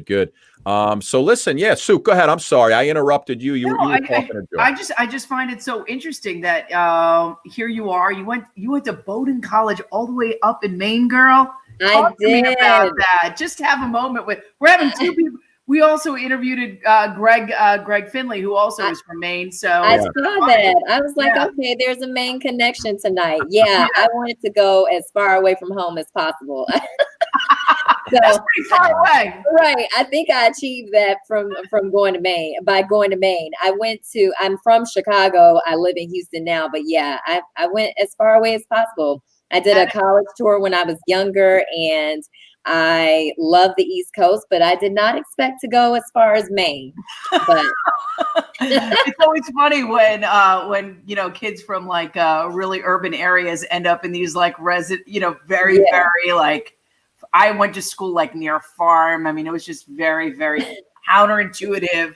good. So listen, yeah, Sue, go ahead. I'm sorry, I interrupted you. You No, were talking to Joe. I just find it so interesting that here you are. You went to Bowdoin College all the way up in Maine, girl. Talk to me about that. Just have a moment with. We're having two people. We also interviewed Greg Finley, who also is from Maine. So I saw that. I was like, okay, there's a Maine connection tonight. Yeah, I wanted to go as far away from home as possible. That's pretty far away. Right. I think I achieved that from going to Maine. By going to Maine, I'm from Chicago. I live in Houston now, but yeah, I went as far away as possible. I did a college tour when I was younger, and I love the East Coast, but I did not expect to go as far as Maine. But it's always funny when kids from like really urban areas end up in these like very like. I went to school like near a farm. I mean, it was just very, very counterintuitive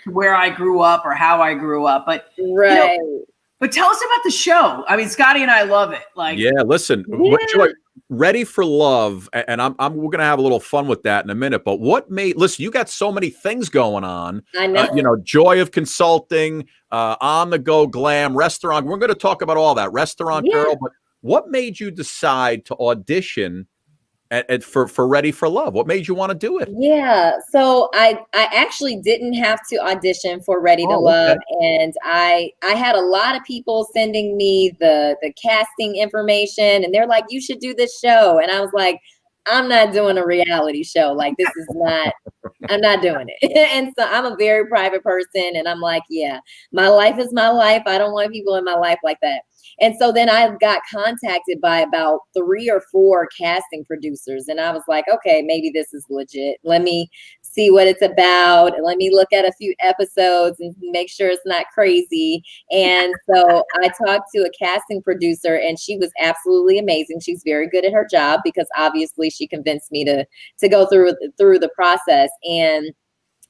to where I grew up or how I grew up. But right. But tell us about the show. I mean, Scotty and I love it. Like, yeah, listen, Joy, Ready for Love, and we're gonna have a little fun with that in a minute. But listen, you got so many things going on. I know. Joy of Consulting, On the Go Glam, Restaurant. We're gonna talk about all that. Restaurant Girl. But what made you decide to audition for Ready for Love? What made you want to do it? Yeah, so I actually didn't have to audition for Ready to Love, and I had a lot of people sending me the casting information, and they're like, you should do this show, and I was like, I'm not doing a reality show. Like, this is not, I'm not doing it. And so I'm a very private person, and I'm like, yeah, my life is my life. I don't want people in my life like that. And so then I got contacted by about 3 or 4 casting producers. And I was like, okay, maybe this is legit. Let me see what it's about. Let me look at a few episodes and make sure it's not crazy. And so I talked to a casting producer, and she was absolutely amazing. She's very good at her job because obviously she convinced me to go through the process. And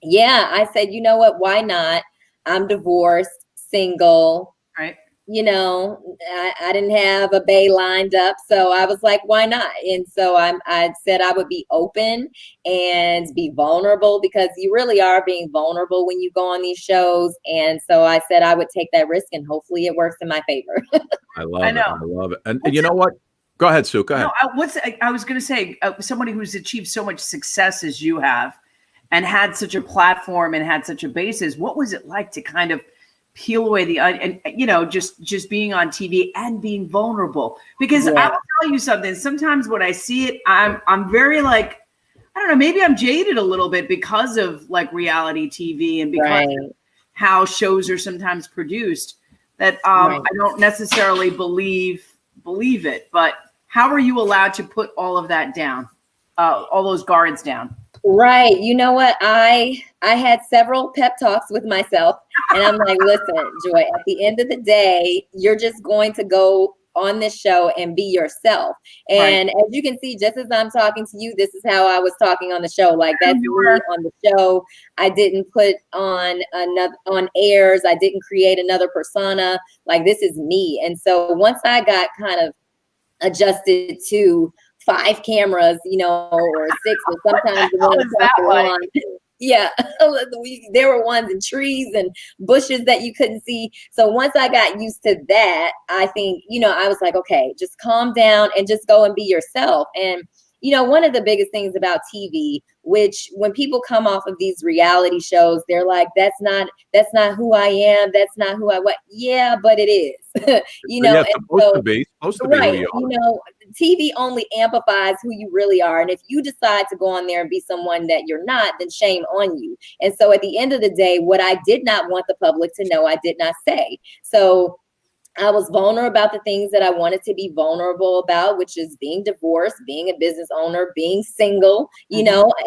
yeah, I said, you know what? Why not? I'm divorced, single. Right. I didn't have a bae lined up, so I was like, why not? And so I said I would be open and be vulnerable, because you really are being vulnerable when you go on these shows. And so I said I would take that risk, and hopefully it works in my favor. I love it. And you know what? Go ahead, Sue. Go ahead. No, I was going to say, somebody who's achieved so much success as you have, and had such a platform and had such a basis, what was it like to kind of peel away and just being on TV and being vulnerable? Because I will tell you something. Sometimes when I see it, I'm very like, I don't know, maybe I'm jaded a little bit because of like reality TV and because of how shows are sometimes produced, that I don't necessarily believe it. But how are you allowed to put all of that down, all those guards down? Right. You know what? I had several pep talks with myself, and I'm like, listen, Joy, at the end of the day, you're just going to go on this show and be yourself. And as you can see, just as I'm talking to you, this is how I was talking on the show. Like, that's me on the show. I didn't put on airs. I didn't create another persona. Like, this is me. And so once I got kind of adjusted to 5 cameras, or 6, or sometimes the one on. Yeah, there were ones in trees and bushes that you couldn't see. So once I got used to that, I think, I was like, okay, just calm down and just go and be yourself. And, one of the biggest things about TV, which when people come off of these reality shows, they're like, that's not who I am. That's not who I was. Yeah, but it is. It's supposed to be right. Who you are. TV only amplifies who you really are. And if you decide to go on there and be someone that you're not, then shame on you. And so at the end of the day, what I did not want the public to know, I did not say. So I was vulnerable about the things that I wanted to be vulnerable about, which is being divorced, being a business owner, being single,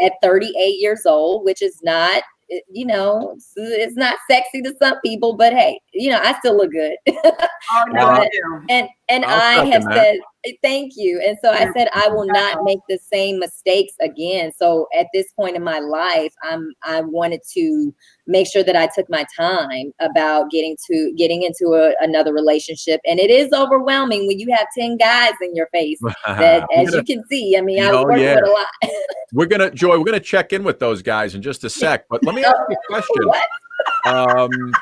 at 38 years old, which is not, it's not sexy to some people, but hey, I still look good. And I have said, thank you. And so I said, I will not make the same mistakes again. So at this point in my life, I wanted to make sure that I took my time about getting into another relationship. And it is overwhelming when you have 10 guys in your face that, as you can see, I mean, I was working with a lot. We're going to check in with those guys in just a sec, but let me ask you a question.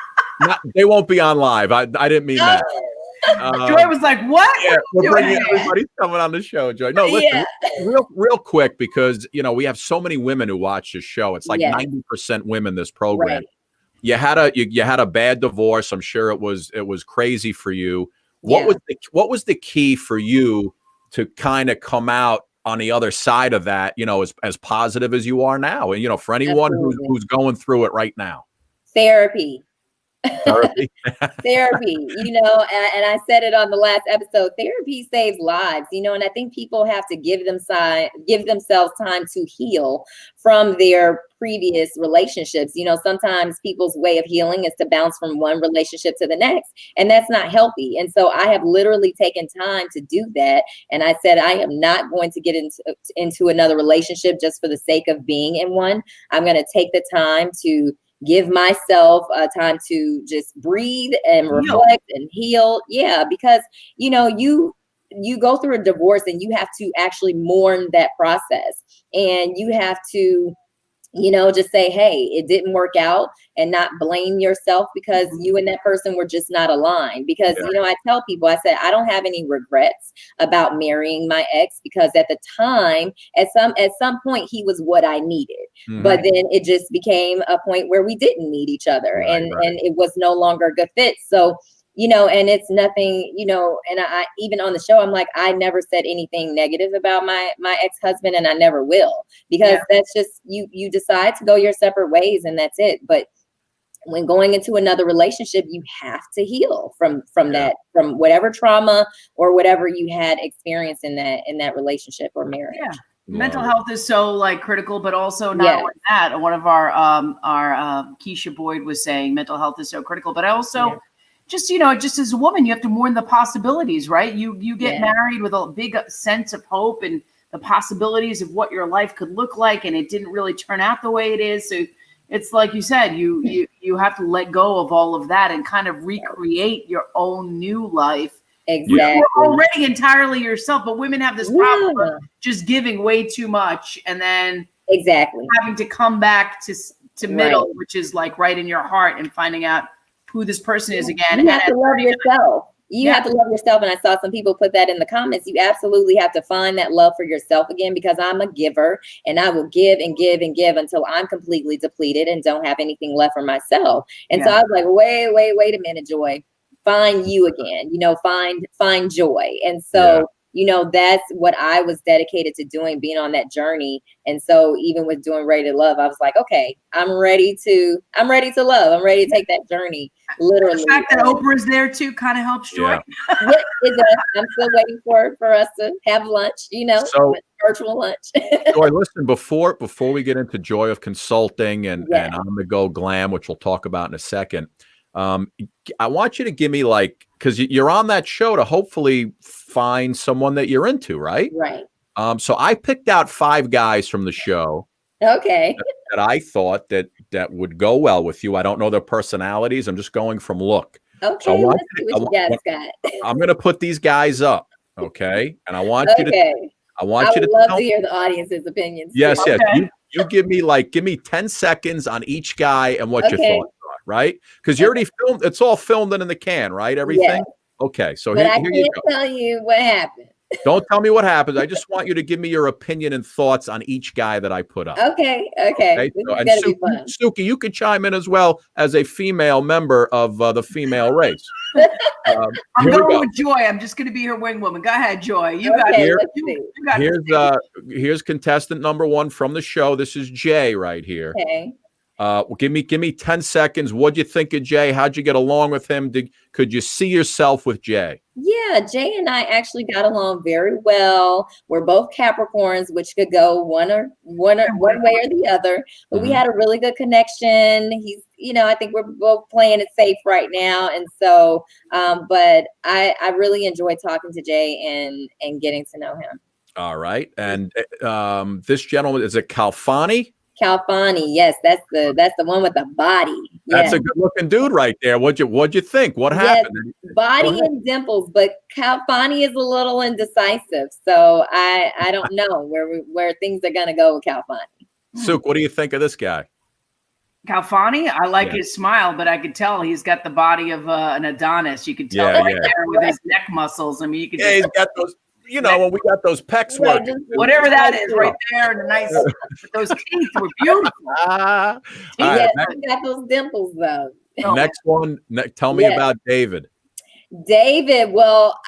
They won't be on live. I didn't mean that. Joy was like, "What? Yeah, we're bringing everybody's coming on the show, Joy. No, listen, real quick, because we have so many women who watch this show. It's like 90% women. This program. Right. You had a bad divorce. I'm sure it was crazy for you. What was the key for you to kind of come out on the other side of that? As positive as you are now, and for anyone who's going through it right now. Therapy. Therapy, and I said it on the last episode, therapy saves lives, and I think people have to give themselves time to heal from their previous relationships. Sometimes people's way of healing is to bounce from one relationship to the next, and that's not healthy. And so I have literally taken time to do that. And I said, I am not going to get into another relationship just for the sake of being in one. I'm going to take the time to give myself time to just breathe and reflect and heal. Yeah, because you go through a divorce and you have to actually mourn that process, and you have to just say, hey, it didn't work out, and not blame yourself because you and that person were just not aligned. Because, I tell people, I said, I don't have any regrets about marrying my ex, because at the time, at some point, he was what I needed. Mm-hmm. But then it just became a point where we didn't need each other, and it was no longer a good fit. So, and it's nothing, and I even on the show, I'm like, I never said anything negative about my ex-husband, and I never will, because that's just, you decide to go your separate ways, and that's it. But when going into another relationship, you have to heal from that, from whatever trauma or whatever you had experienced in that relationship or marriage. Yeah. Mental health is so critical, but also not only that. One of our Keisha Boyd was saying mental health is so critical, but also just as a woman, you have to mourn the possibilities, right? You get married with a big sense of hope and the possibilities of what your life could look like, and it didn't really turn out the way it is. So it's like you said, you have to let go of all of that and kind of recreate your own new life. Exactly. You're already entirely yourself, but women have this problem of just giving way too much, and then having to come back to middle, which is like right in your heart, and finding out who this person is again. You have to love yourself. You have to love yourself. And I saw some people put that in the comments. You absolutely have to find that love for yourself again, because I'm a giver, and I will give and give and give until I'm completely depleted and don't have anything left for myself. And so I was like, wait a minute, Joy, find you again, find joy. And so, that's what I was dedicated to doing, being on that journey. And so even with doing Ready to Love, I was like, okay, I'm ready to love. I'm ready to take that journey. Literally. The fact that Oprah's there too kind of helps Joy. Yeah, it does. I'm still waiting for us to have lunch, virtual lunch. Joy, listen, before we get into Joy of Consulting and On the Go Glam, which we'll talk about in a second, I want you to give me because you're on that show to hopefully find someone that you're into, right? Right. So I picked out 5 guys from the show. Okay. That I thought that would go well with you. I don't know their personalities. I'm just going from look. Okay. So Let's see what you guys got. I'm going to put these guys up. Okay. And I want you to. I would love to hear the audience's opinions. Yes. Okay. Yes. You give me 10 seconds on each guy and what your thoughts are, right? Because you already filmed. It's all filmed and in the can, right? Everything. Yes. Okay. So but here I you can't go. tell you what happened. Don't tell me what happens. I just want you to give me your opinion and thoughts on each guy that I put up. Okay. This is and gonna be fun. Suki, you could chime in as well as a female member of the female race. I'm going with Joy. I'm just going to be her wing woman. Go ahead, Joy. You got it. Here's contestant number 1 from the show. This is Jay right here. Okay. Give me 10 seconds. What'd you think of Jay? How'd you get along with him? Could you see yourself with Jay? Yeah, Jay and I actually got along very well. We're both Capricorns, which could go one way or the other. But we had a really good connection. He's, I think we're both playing it safe right now. And so, but I really enjoyed talking to Jay and getting to know him. All right. And this gentleman, is it Calfani? Calfani, yes, that's the one with the body. That's a good looking dude right there. What'd you think? What happened? Body and dimples, but Calfani is a little indecisive, so I don't know where things are gonna go with Calfani. Suk, what do you think of this guy? Calfani, I like his smile, but I could tell he's got the body of an Adonis. You could tell there with his neck muscles. I mean, you could. Yeah, he's got those. When we got those pecs working. Whatever that is right there, and the nice, those teeth were beautiful. Right, he got those dimples though. Next one, tell me about David. David, well,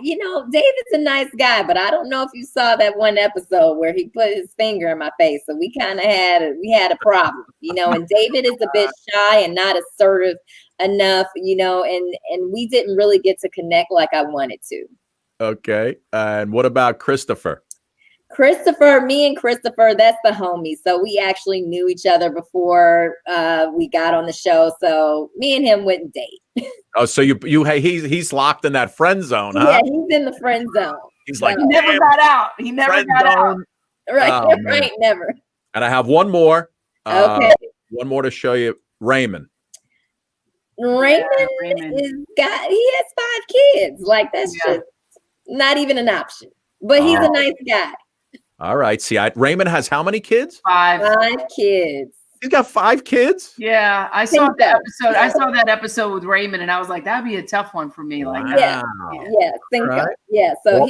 David's a nice guy, but I don't know if you saw that one episode where he put his finger in my face. So we kind of had a problem, and David is a bit shy and not assertive enough, and we didn't really get to connect like I wanted to. Okay. And what about Christopher? Me and Christopher, that's the homie. So we actually knew each other before we got on the show. So me and him wouldn't date. Oh, so he's locked in that friend zone, huh? Yeah, he's in the friend zone. He's like, he never got out. He never got out. Right, right, never. And I have one more. Okay. One more to show you. Raymond. Raymond he has 5 kids. Like that's just not even an option. But he's a nice guy. All right. See, Raymond has how many kids? 5 kids. He's got 5 kids? Yeah, I saw that episode. I saw that episode with Raymond, and I was like, that'd be a tough one for me. Like, So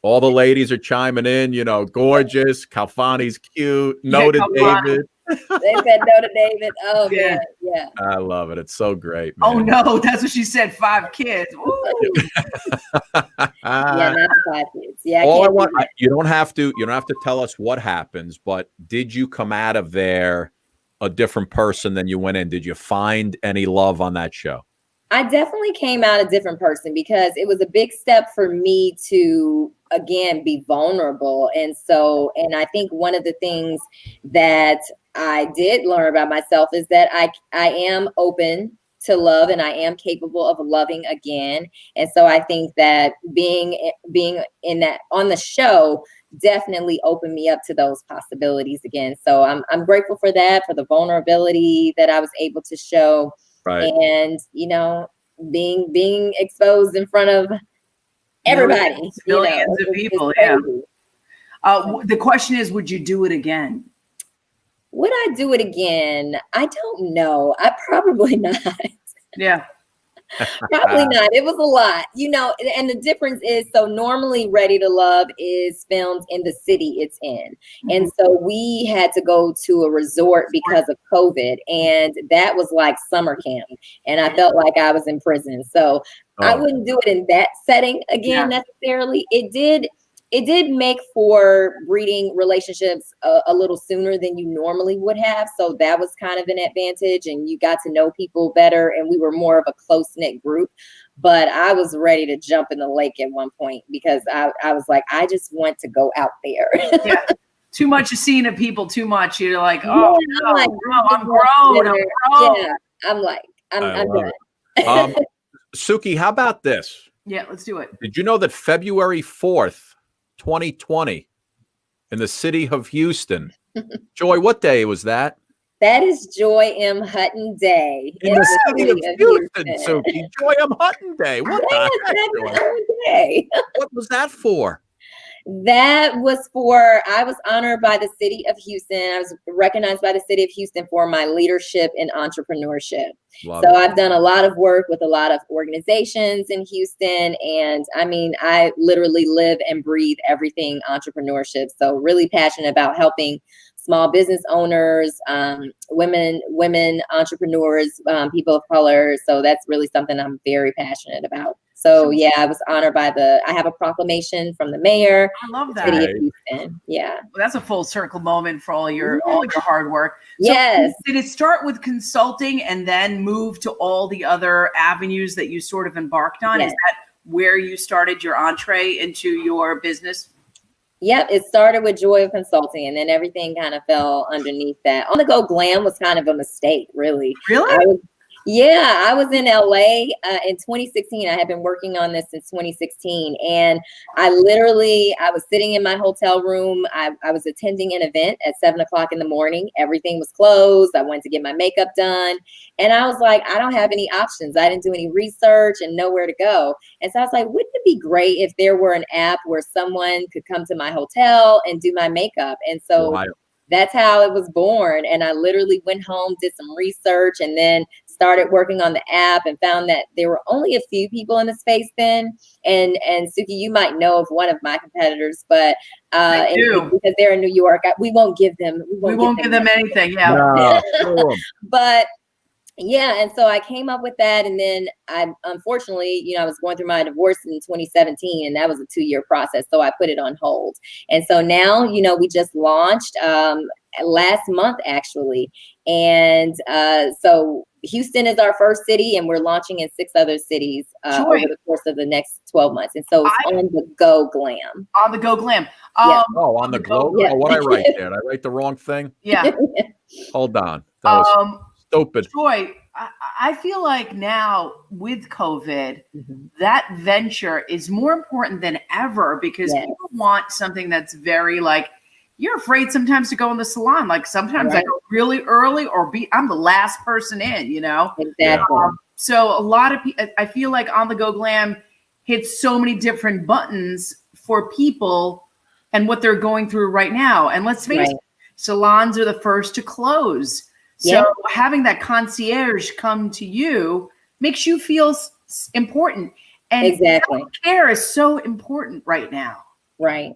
all the ladies are chiming in. Gorgeous. Calfani's cute. No to David. They said no to David. Oh man, yeah. I love it. It's so great. Man. Oh no, that's what she said. 5 kids. Not 5 kids. Yeah. You don't have to tell us what happens, but did you come out of there a different person than you went in? Did you find any love on that show? I definitely came out a different person because it was a big step for me to, again, be vulnerable. And I think one of the things that I did learn about myself is that I am open to love and I am capable of loving again. And so I think that being in that on the show definitely opened me up to those possibilities again. So I'm grateful for that, for the vulnerability that I was able to show. Right. And, being exposed in front of everybody. Millions of people. Yeah. The question is, would you do it again? Would I do it again? I don't know. I probably not. Yeah. Probably not. It was a lot, and the difference is, so normally Ready to Love is filmed in the city it's in. And so we had to go to a resort because of COVID, and that was like summer camp. And I felt like I was in prison. So I wouldn't do it in that setting again necessarily. It did make for breeding relationships a little sooner than you normally would have. So that was kind of an advantage, and you got to know people better, and we were more of a close-knit group. But I was ready to jump in the lake at one point because I was like, I just want to go out there. Yeah. Too much of seeing of people, too much. You're like, I'm grown. Yeah, I'm done. Suki, how about this? Yeah, let's do it. Did you know that February 4th, 2020, in the city of Houston? Joy, what day was that? That is Joy M Hutton Day. In the city of Houston, Suki. Joy M Hutton Day. What the heck? What was that for? That was for, I was honored by the city of Houston. I was recognized by the city of Houston for my leadership in entrepreneurship. I've done a lot of work with a lot of organizations in Houston. And I literally live and breathe everything entrepreneurship. So really passionate about helping small business owners, women entrepreneurs, people of color. So that's really something I'm very passionate about. So yeah, I was honored by I have a proclamation from the mayor. I love that. City of Houston. Yeah. Well, that's a full circle moment for all your hard work. So Yes. did it start with consulting and then move to all the other avenues that you sort of embarked on? Yes. Is that where you started your entree into your business? Yep, it started with Joy of Consulting, and then everything kind of fell underneath that. On the Go Glam was kind of a mistake, really. Really? I was in LA in 2016. I had been working on this since 2016, and I was sitting in my hotel room. I was attending an event at 7:00 in the morning. Everything was closed. I went to get my makeup done, and I was like, I don't have any options. I didn't do any research and nowhere to go. And so I was like, wouldn't it be great if there were an app where someone could come to my hotel and do my makeup? And so that's how it was born. And I literally went home, did some research, and then started working on the app and found that there were only a few people in the space then. And Suki, you might know of one of my competitors, but because they're in New York, we won't give them. We won't give them anything. Yeah. No. But yeah, and so I came up with that, and then unfortunately, I was going through my divorce in 2017, and that was a 2-year process, so I put it on hold. And so now, we just launched last month, actually, and so Houston is our first city, and we're launching in 6 other cities over the course of the next 12 months. And so it's on the Go Glam. On the Go Glam. On the Go. Yeah. Oh, what I write there? Did I write the wrong thing? Yeah. Hold on. That was stupid. Joy, I feel like now with COVID, that venture is more important than ever because people want something that's very you're afraid sometimes to go in the salon. Like sometimes I go really early I'm the last person in, Exactly. So a lot of people, I feel like On the Go Glam hits so many different buttons for people and what they're going through right now. And let's face it, salons are the first to close. So having that concierge come to you makes you feel important. And self-care is so important right now. Right.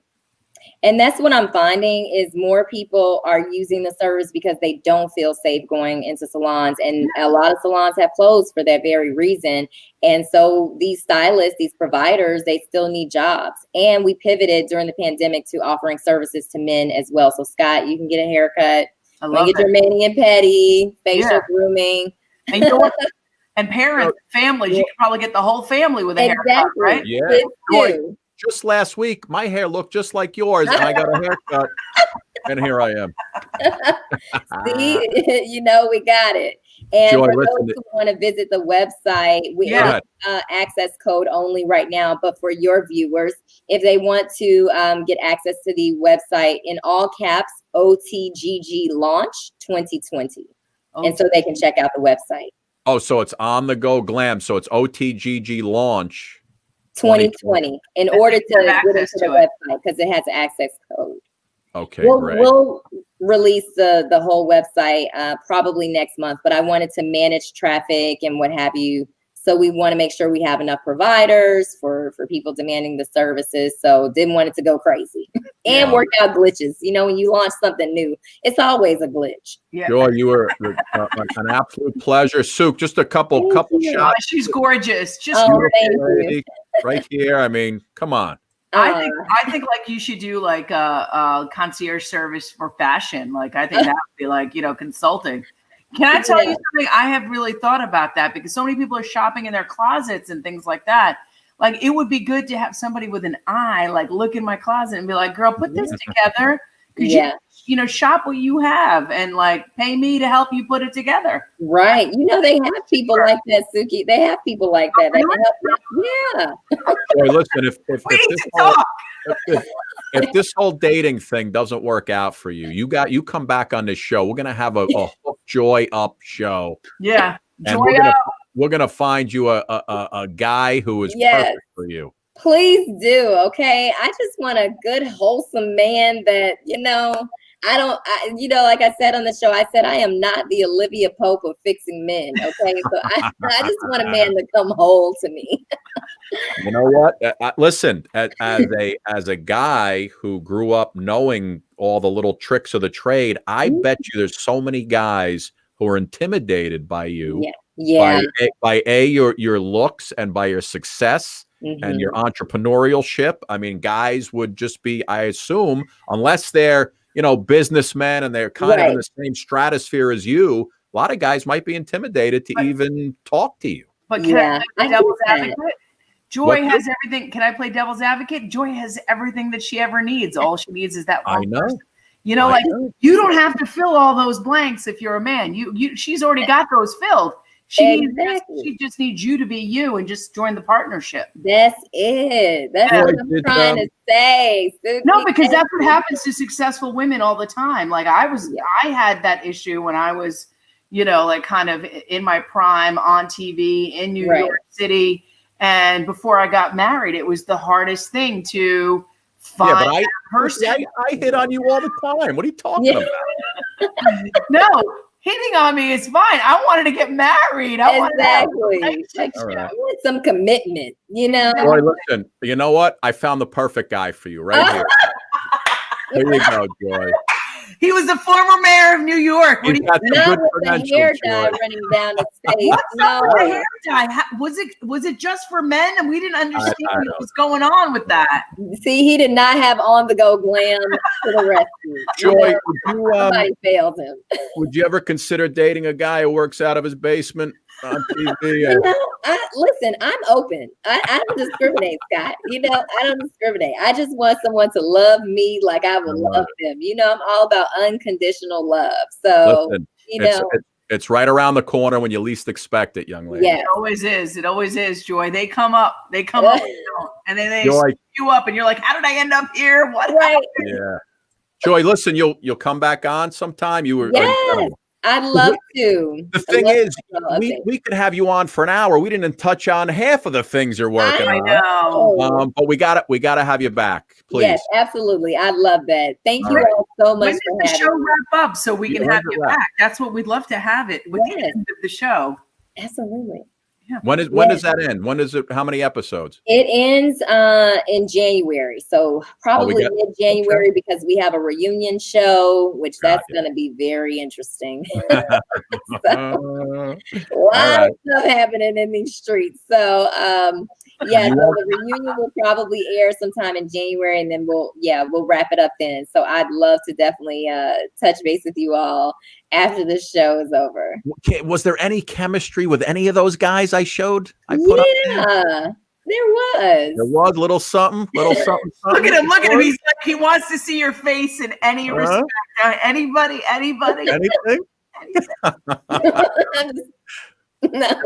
And that's what I'm finding is more people are using the service because they don't feel safe going into salons. And a lot of salons have closed for that very reason. And so these stylists, these providers, they still need jobs. And we pivoted during the pandemic to offering services to men as well. So Scott, you can get a haircut. I love get your mani and pedi, facial grooming. And, and parents, families, you can probably get the whole family with a haircut, right? Yeah. Just last week, my hair looked just like yours, and I got a haircut, and here I am. See, we got it. And Joy, for those who want to visit the website, we have access code only right now. But for your viewers, if they want to get access to the website in all caps, OTGG Launch 2020. And so they can check out the website. Oh, so it's On the Go Glam. So it's OTGG Launch 2020 in order to get into the website because it has access code. Okay, great. We'll release the whole website probably next month, but I wanted to manage traffic and what have you. So we want to make sure we have enough providers for people demanding the services. So didn't want it to go crazy and work out glitches. When you launch something new, it's always a glitch. Yeah. Joy, you were an absolute pleasure. Souk, just a couple shots. She's gorgeous. Just right here. I mean, come on. I think you should do a concierge service for fashion. I think that would be consulting. Can I tell you something? I have really thought about that because so many people are shopping in their closets and things like that. It would be good to have somebody with an eye, look in my closet and be like, girl, put this together. Because you shop what you have and pay me to help you put it together. Right. They have people like that, Suki. They have people like that. They help. Yeah. Boy, listen, if this whole dating thing doesn't work out for you, you come back on this show. We're gonna have a Hook Joy Up show. Yeah. And we're gonna find you a guy who is perfect for you. Please do. Okay. I just want a good, wholesome man that, like I said on the show, I said, I am not the Olivia Pope of fixing men. Okay. So I just want a man to come whole to me. You know what? Listen, as a guy who grew up knowing all the little tricks of the trade, I bet you there's so many guys who are intimidated by you Yeah. By your looks and by your success and your entrepreneurship. I mean, guys would just be, I assume, unless they're, businessmen and they're kind of in the same stratosphere as you, a lot of guys might be intimidated to even talk to you. But can I play devil's advocate? Joy has everything. Can I play devil's advocate? Joy has everything that she ever needs. All she needs is that one person. You don't have to fill all those blanks if you're a man. She's already got those filled. She just needs you to be you and just join the partnership. That's it. That's what I'm trying to say. No, because that's what happens to successful women all the time. Like I had that issue when I was, kind of in my prime on TV in New York City. And before I got married, it was the hardest thing to find that person. I hit on you all the time. What are you talking about? No, hitting on me is fine. I wanted to get married. I want some commitment, Boy, listen, you know what? I found the perfect guy for you right here. There you go, Joy. He was the former mayor of New York. He's got some good hair dye running down his face. The hair dye. Was it just for men? And we didn't understand what was going on with that. See, he did not have on the go glam to the rescue. Joy, somebody failed him. Would you ever consider dating a guy who works out of his basement on TV? Listen, I'm open. I don't discriminate, Scott. I don't discriminate. I just want someone to love me like I would love them. I'm all about unconditional love. So, listen, it's right around the corner when you least expect it, young lady. Yeah, it always is. It always is, Joy. They come up, and then they scoop you up, and you're like, "How did I end up here? What happened?" Yeah, Joy. Listen, you'll come back on sometime. You were incredible. I'd love to. The thing is, we could have you on for an hour. We didn't touch on half of the things you're working on. I know. But we gotta have you back, please. Yes, absolutely. I'd love that. Thank you all so much for having me. When did the show wrap up so we can have you back? That's what we'd love to have it with the end of the show. Absolutely. Yeah. When does that end? When is it? How many episodes? It ends in January, so probably mid-January because we have a reunion show, which that's going to be very interesting. Lots of stuff happening in these streets. So so the reunion will probably air sometime in January, and then we'll wrap it up then. So I'd love to definitely touch base with you all after the show is over. Was there any chemistry with any of those guys I showed? There was. There was little something. Look at him. Look at him. He's like, he wants to see your face in any respect. Anybody. Anything?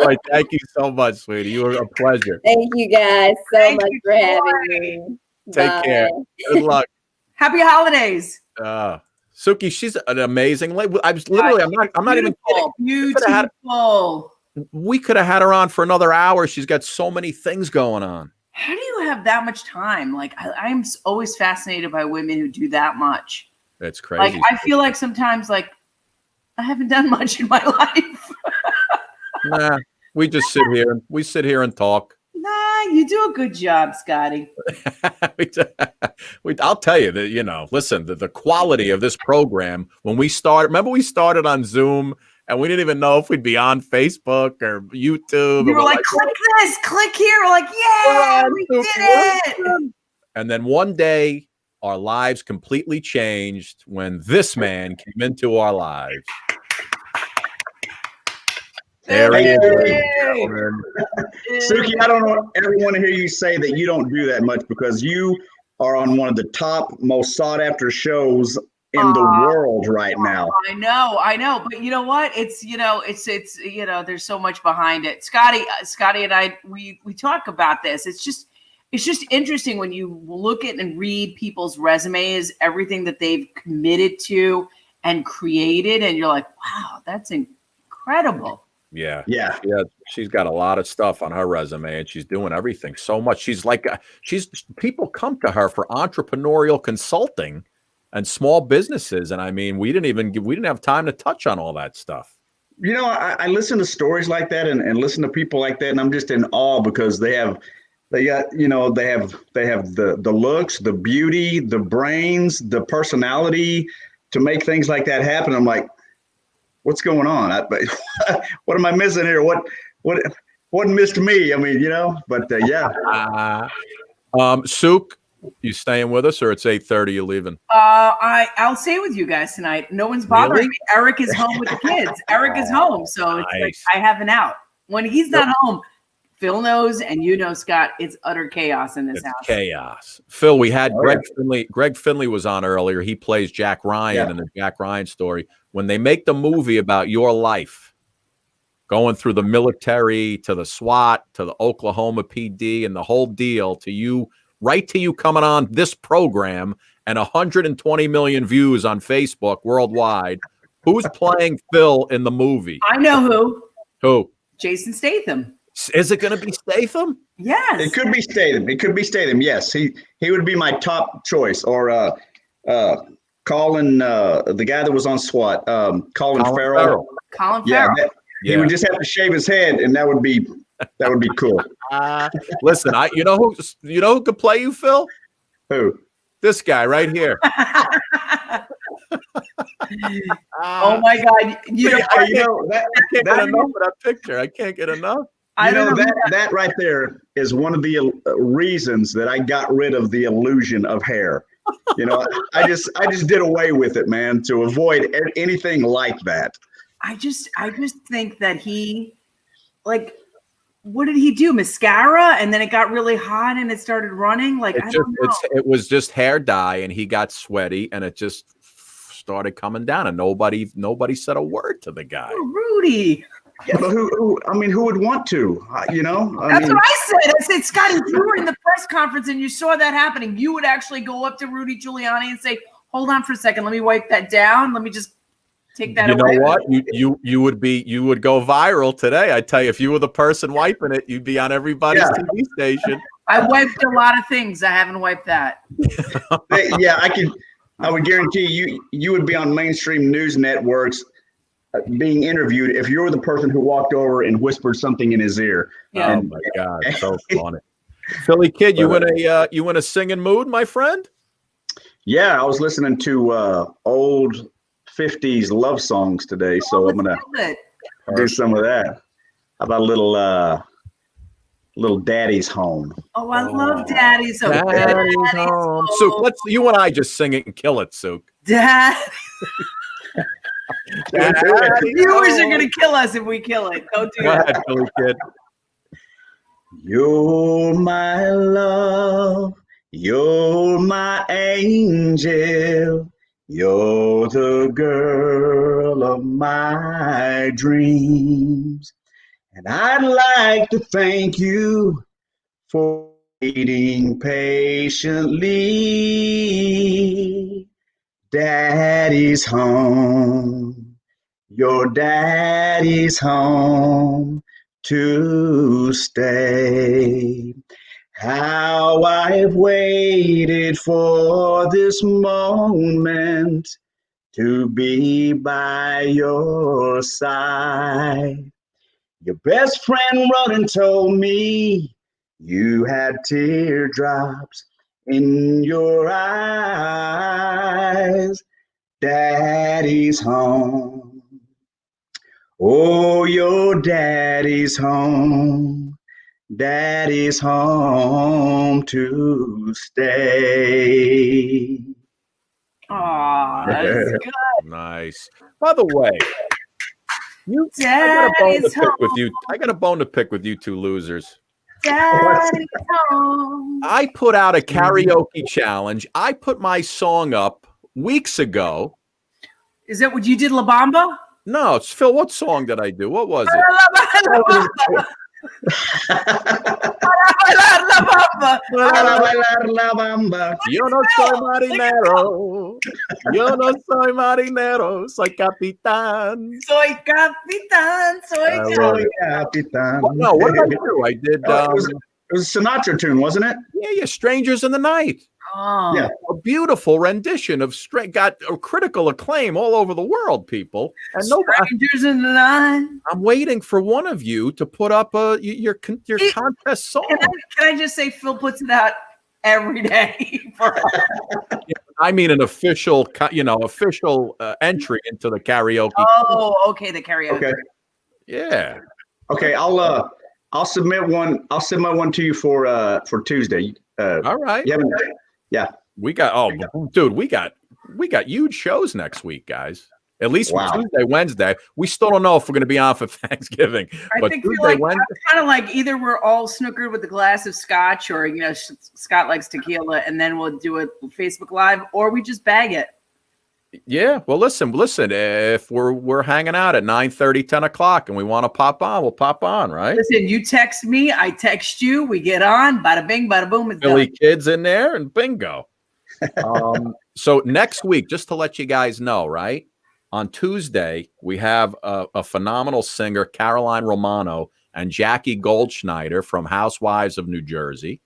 Right, thank you so much, sweetie. You were a pleasure. Thank you guys so much for having me. Take care. Good luck. Happy holidays. Suki, she's an amazing lady. I'm not even kidding. Beautiful. We could have had her on for another hour. She's got so many things going on. How do you have that much time? Like, I'm always fascinated by women who do that much. That's crazy. Like, I feel like sometimes, like, I haven't done much in my life. Nah, we just sit here and talk. Nah, you do a good job, Scotty. I'll tell you that, listen, the quality of this program, when we started, remember we started on Zoom and we didn't even know if we'd be on Facebook or YouTube. We were like, click this, click here. We're like, yeah, we did it. And then one day our lives completely changed when this man came into our lives. There he is. Suki, I don't ever want to hear you say that you don't do that much because you are on one of the top, most sought after shows in the world right now. I know. But you know what? It's there's so much behind it. Scotty and I, we talk about this. It's just interesting when you look at and read people's resumes, everything that they've committed to and created. And you're like, wow, that's incredible. Yeah. She's got a lot of stuff on her resume and she's doing everything so much. People come to her for entrepreneurial consulting and small businesses. And I mean, we didn't have time to touch on all that stuff. I listen to stories like that and listen to people like that. And I'm just in awe because they have the looks, the beauty, the brains, the personality to make things like that happen. I'm like, what's going on? What am I missing here? What missed me? I mean, but yeah. Sook, you staying with us, or it's 8:30? You leaving? I'll stay with you guys tonight. No one's bothering Really? me. Eric is home with the kids. Eric is home, so it's like I have an out. When he's not home, Phil knows, and Scott, it's utter chaos in this house. Chaos. Phil, we had Greg Finley. Greg Finley was on earlier. He plays Jack Ryan in the Jack Ryan story. When they make the movie about your life, going through the military to the SWAT to the Oklahoma PD and the whole deal to you, right to you coming on this program and 120 million views on Facebook worldwide. Who's playing Phil in the movie? I know who. Who? Jason Statham. Is it going to be Statham? Yes. It could be Statham. Yes, he would be my top choice. Or Colin, the guy that was on SWAT, Colin Farrell. Colin Farrell. He would just have to shave his head, and that would be cool. Listen, you know who could play you, Phil? Who? This guy right here. Oh my God! I can't get enough of that picture. I can't get enough. That right there is one of the reasons that I got rid of the illusion of hair. I just did away with it, man, to avoid anything like that. I just think that he, what did he do? Mascara, and then it got really hot and it started running. I don't know. It was just hair dye, and he got sweaty, and it just started coming down, and nobody said a word to the guy. Oh, Rudy. Yeah, but who would want to? That's what I said. I said, Scott, if you were in the press conference and you saw that happening, you would actually go up to Rudy Giuliani and say, "Hold on for a second, let me wipe that down. Let me just take that away." You know what? You would go viral today. I tell you, if you were the person wiping it, you'd be on everybody's TV station. I wiped a lot of things. I haven't wiped that. Yeah, I would guarantee you would be on mainstream news networks being interviewed if you were the person who walked over and whispered something in his ear. Oh my God, so funny. Philly Kid, you in a singing mood, my friend? Yeah, I was listening to old 50s love songs today, so I'm gonna do some of that. How about a little Daddy's Home? Oh, I love Daddy's Home. Daddy's Home. Sook, you and I just sing it and kill it, Sook. Dad. The viewers are gonna kill us if we kill it. Don't do that. Go ahead, Philly Kid. You're my love, you're my angel, you're the girl of my dreams. And I'd like to thank you for waiting patiently. Daddy's home, your daddy's home to stay. How I've waited for this moment to be by your side. Your best friend Roden told me you had teardrops in your eyes. Daddy's home. Oh, your daddy's home. Daddy's home to stay. Aw, that's good. Nice. By the way, I got a bone to pick with you two losers. Daddy's home. I put out a karaoke challenge. I put my song up weeks ago. Is that what you did, La Bamba? No, it's Phil. What song did I do? What was it? Yo no soy marinero. Yo no soy marinero. Soy capitán. Soy capitán. Soy capitán. No, what did I do? I did. It was a Sinatra tune, wasn't it? Yeah. Strangers in the Night. Oh. Yeah. A beautiful rendition of got a critical acclaim all over the world, people. And Strangers in the Night. I'm waiting for one of you to put up your contest song. Can I just say Phil puts it out every day? I mean an official, official entry into the karaoke. Oh, okay, the karaoke. Okay. Yeah. Okay, I'll submit one. I'll submit one to you for Tuesday. All right. Yeah. We got dude, we got huge shows next week, guys. At least for Tuesday, Wednesday. We still don't know if we're going to be on for Thanksgiving. I think kind of like either we're all snookered with a glass of scotch, or Scott likes tequila, and then we'll do a Facebook Live, or we just bag it. Yeah. Well, listen. If we're hanging out at 9:30, 10 o'clock, and we want to pop on, we'll pop on, right? Listen, you text me, I text you, we get on, bada bing, bada boom, it's Billy done. Kids in there, and bingo. So next week, just to let you guys know, right? On Tuesday, we have a phenomenal singer, Caroline Romano, and Jackie Goldschneider from Housewives of New Jersey,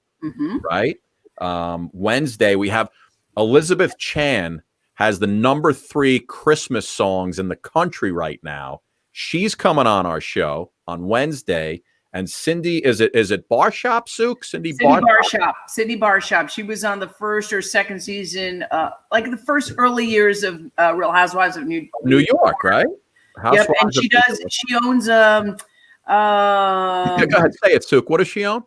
right? Wednesday, we have Elizabeth Chan, has the number 3 Christmas songs in the country right now. She's coming on our show on Wednesday. And Cindy, is it Barshop, Sook? Cindy Barshop. Cindy Barshop. She was on the first or second season, like the first early years of Real Housewives of New York, right? Yep, and she owns go ahead, say it, Sook. What does she own?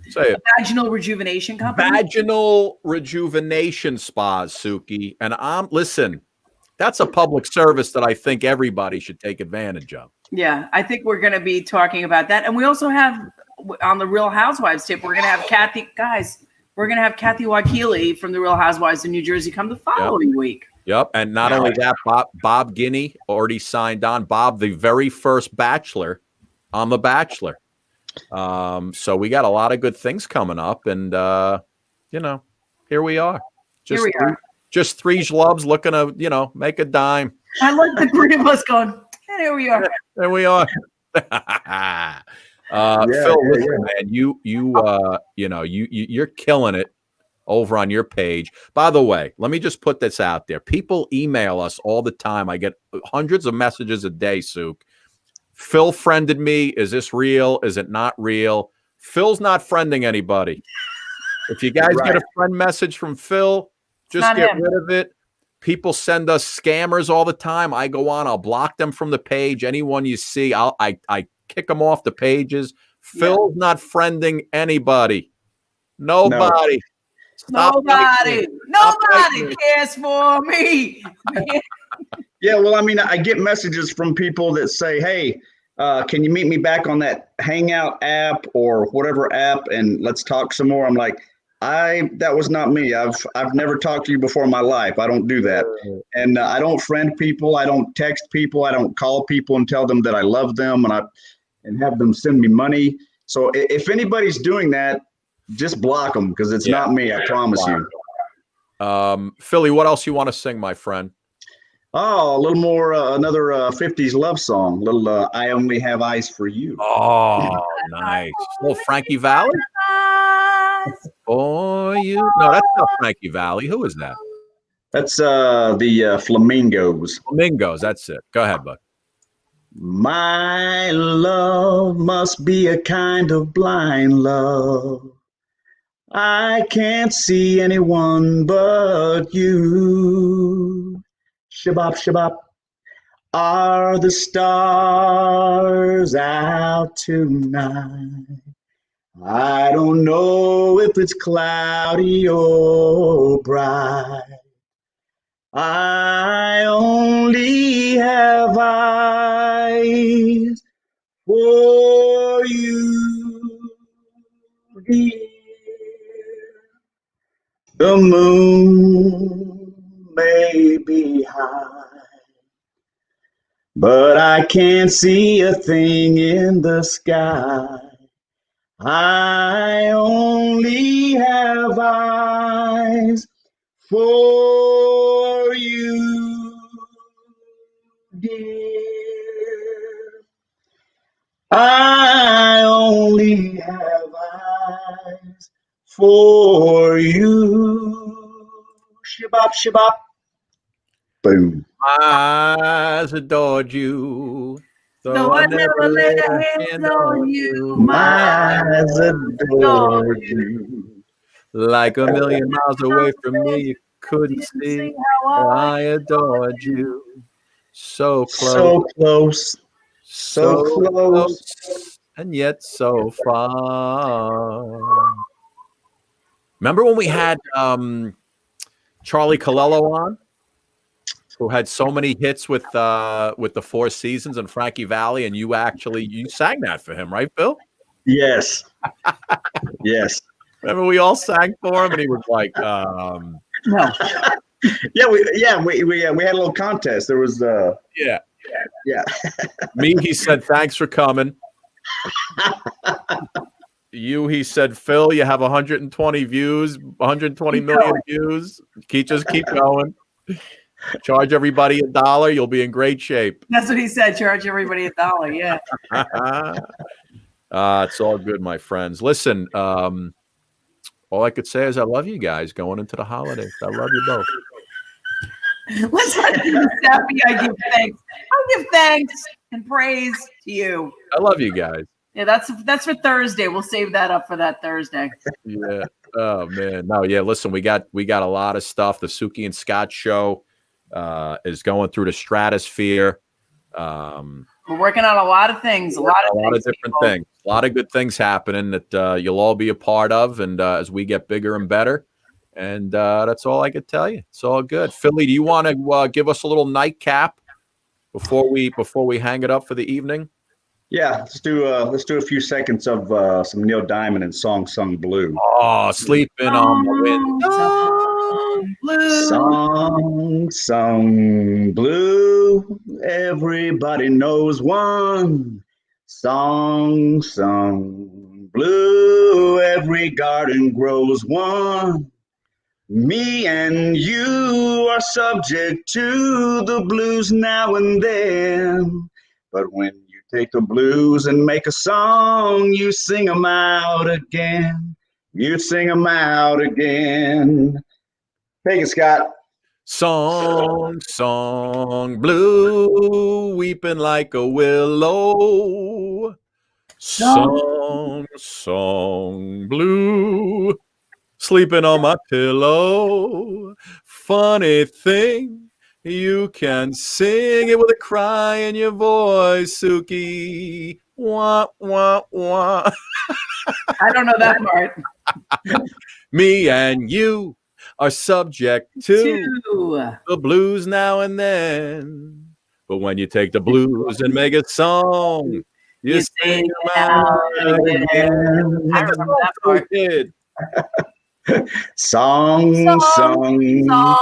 Say it. Vaginal Rejuvenation Company. Vaginal Rejuvenation Spas, Suki. And listen, that's a public service that I think everybody should take advantage of. Yeah, I think we're going to be talking about that. And we also have on the Real Housewives tip, we're going to have Kathy Wakili from the Real Housewives of New Jersey come the following week. Yep. And not only that, Bob Guinea already signed on. Bob, the very first Bachelor on The Bachelor. So we got a lot of good things coming up. And, here we are. Just 3 schlubs looking to, make a dime. I like the 3 of us going, and here we are. There we are. Phil, listen, man, you're killing it over on your page. By the way, let me just put this out there. People email us all the time. I get hundreds of messages a day, Sook. Phil friended me. Is this real? Is it not real? Phil's not friending anybody. If you guys get a friend message from Phil, just get rid of it. People send us scammers all the time. I go on, I'll block them from the page. Anyone you see, I kick them off the pages. Phil's not friending anybody. Nobody. Nobody cares for me. Yeah, well, I mean, I get messages from people that say, hey, can you meet me back on that Hangout app or whatever app and let's talk some more? I'm like, that was not me. I've never talked to you before in my life. I don't do that. And I don't friend people. I don't text people. I don't call people and tell them that I love them and have them send me money. So if anybody's doing that, just block them because it's not me. I promise you. Philly, what else you want to sing, my friend? Oh, a little more, another 50s love song. Little I Only Have Eyes for You. Oh, nice. Little Frankie Valli? Oh, you? No, that's not Frankie Valli. Who is that? That's the Flamingos. Flamingos, that's it. Go ahead, bud. My love must be a kind of blind love. I can't see anyone but you. Shabop, shabop. Are the stars out tonight? I don't know if it's cloudy or bright. I only have eyes for you, dear. The moon may be high, but I can't see a thing in the sky. I only have eyes for you, dear. I only have eyes for you. Shabop, shabop. Boom. My eyes adored you. So I never lay hands on you. My eyes adored you. Like a million miles away from me, you couldn't see how I adored you. So close. So close. So close. And yet so far. Remember when we had Charlie Colello on, who had so many hits with the Four Seasons and Frankie Valli, and you sang that for him, right, Phil? Yes. Yes. Remember we all sang for him, and he was like, no. we had a little contest. There was yeah. Me, he said, thanks for coming. He said, Phil, you have 120 views, 120 million views. Just keep going. Charge everybody $1. You'll be in great shape. That's what he said. Charge everybody $1. Yeah. It's all good, my friends. Listen, all I could say is I love you guys going into the holidays. I love you both. Let's not be happy. I give thanks. I give thanks and praise to you. I love you guys. Yeah, that's for Thursday. We'll save that up for that Thursday. Yeah. Oh man. No, yeah. Listen, we got a lot of stuff. The Suki and Scott show is going through the stratosphere. We're working on a lot of things. A lot of different things. A lot of good things happening that you'll all be a part of, and as we get bigger and better. And that's all I could tell you. It's all good. Philly, do you want to give us a little nightcap before we hang it up for the evening? Yeah, let's do a few seconds of some Neil Diamond and Song Sung Blue. Oh, Sleeping on the Wind. Song Sung Blue. Everybody knows one. Song Sung Blue. Every garden grows one. Me and you are subject to the blues now and then. But when you take the blues and make a song, you sing them out again. You sing them out again. Take it, Scott. Song blue, weeping like a willow. Song blue, sleeping on my pillow. Funny thing, you can sing it with a cry in your voice, Suki. Wah, wah, wah. I don't know that part. Me and you are subject to the blues now and then. But when you take the blues and make a song, you sing them out again. I remember that part. Song.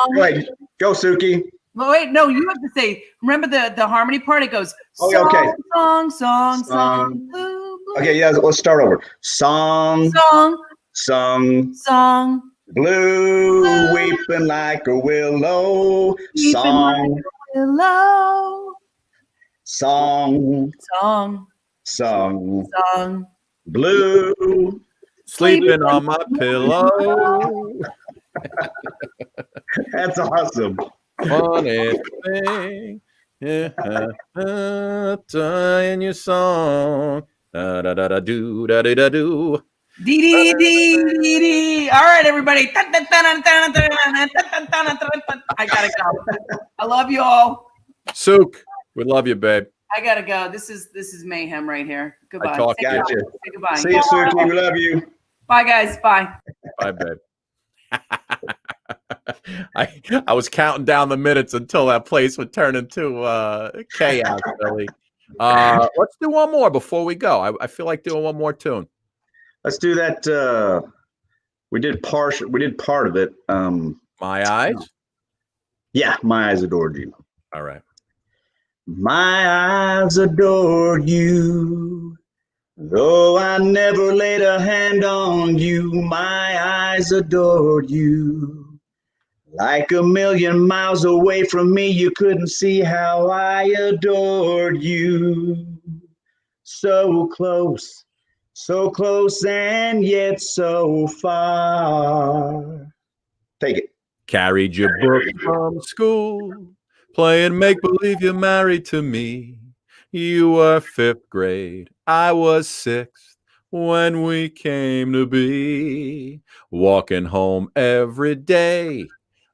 Wait, go, Suki. Well, wait, no, you have to say. Remember the harmony part? It goes. Oh, okay. Song. Blue. Okay, yeah. Let's start over. Song. Blue, weeping like a willow. Song. Blue, sleeping on my pillow. That's awesome. Funny thing, in your song. Da da da da do da da da do. Dee. All right, everybody. I gotta go. I love you all. Sook, we love you, babe. I gotta go. This is mayhem right here. Goodbye. I talk to you. Say goodbye. See you, Suki. We love you. Bye, guys. Bye. Bye, babe. I was counting down the minutes until that place would turn into chaos, Billy. Let's do one more before we go. I feel like doing one more tune. Let's do that. We did part of it. My Eyes? Yeah, My Eyes Adored You. All right. My eyes adored you, though I never laid a hand on you. My eyes adored you. Like a million miles away from me, you couldn't see how I adored you. So close, and yet so far. Take it. Carried your book from school, playing make-believe you're married to me. You were 5th grade, I was 6th when we came to be. Walking home every day,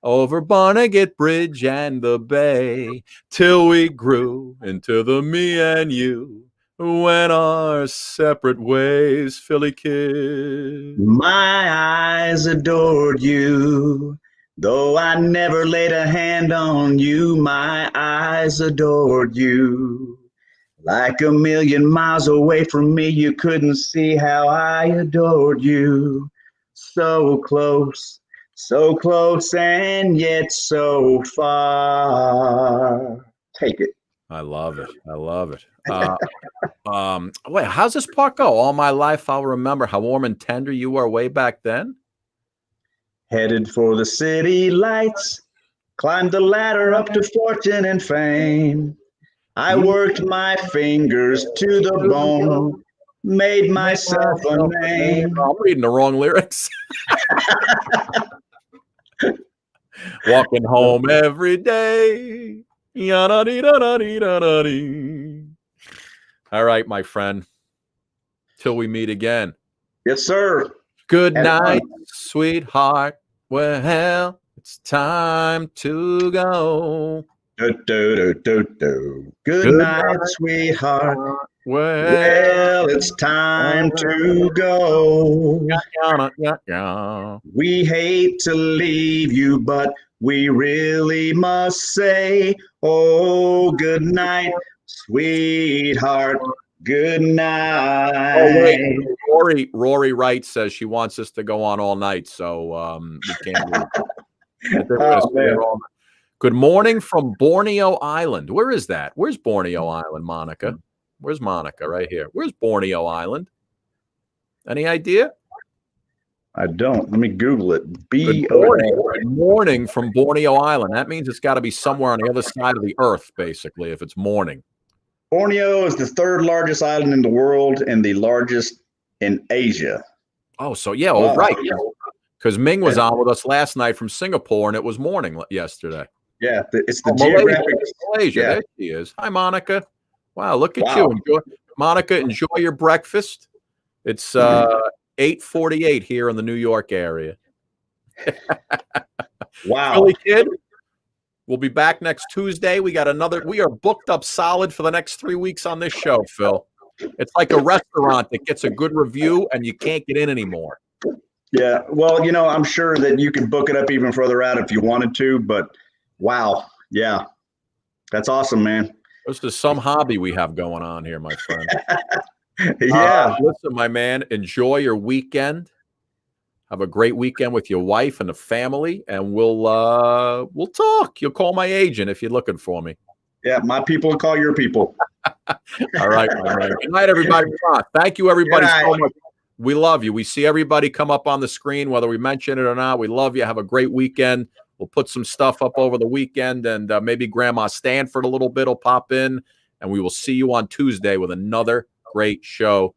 over Barnegat Bridge and the bay, till we grew into the me and you, went our separate ways, Philly kid. My eyes adored you, though I never laid a hand on you. My eyes adored you. Like a million miles away from me, you couldn't see how I adored you. So close, and yet so far. Take it. I love it. I love it. Wait, how's this part go? All my life I'll remember how warm and tender you were way back then. Headed for the city lights, climbed the ladder up to fortune and fame. I worked my fingers to the bone, made myself a name. I'm reading the wrong lyrics. Walking home every day. All right, my friend. Till we meet again. Yes, sir. Good night, sweetheart. Well, it's time to go. Good night, sweetheart. Well, it's time to go. We hate to leave you, but we really must say, oh, good night, sweetheart. Good night. Oh, wait. Rory Wright says she wants us to go on all night, so we can't do it. Good morning from Borneo Island. Where is that? Where's Borneo Island, Monica? Where's Monica? Right here. Where's Borneo Island? Any idea? I don't. Let me Google it. Good morning from Borneo Island. That means it's got to be somewhere on the other side of the earth, basically, if it's morning. Borneo is the third largest island in the world and the largest in Asia. Oh, so yeah, wow. Right. Because Ming was on with us last night from Singapore, and it was morning yesterday. Yeah, it's the geographic. Malaysia. There she is. Hi, Monica. Wow, look at you. Monica, enjoy your breakfast. It's 8:48 here in the New York area. Wow. Philly kid. We'll be back next Tuesday. We are booked up solid for the next 3 weeks on this show, Phil. It's like a restaurant that gets a good review and you can't get in anymore. Yeah. Well, I'm sure that you can book it up even further out if you wanted to, but wow. Yeah. That's awesome, man. This is some hobby we have going on here, my friend. Yeah. Listen, my man, enjoy your weekend. Have a great weekend with your wife and the family, and we'll talk. You'll call my agent if you're looking for me. Yeah, my people will call your people. All right, my man. Good night, everybody. Thank you, everybody, so much. We love you. We see everybody come up on the screen, whether we mention it or not. We love you. Have a great weekend. We'll put some stuff up over the weekend, and maybe Grandma Stanford a little bit will pop in, and we will see you on Tuesday with another great show.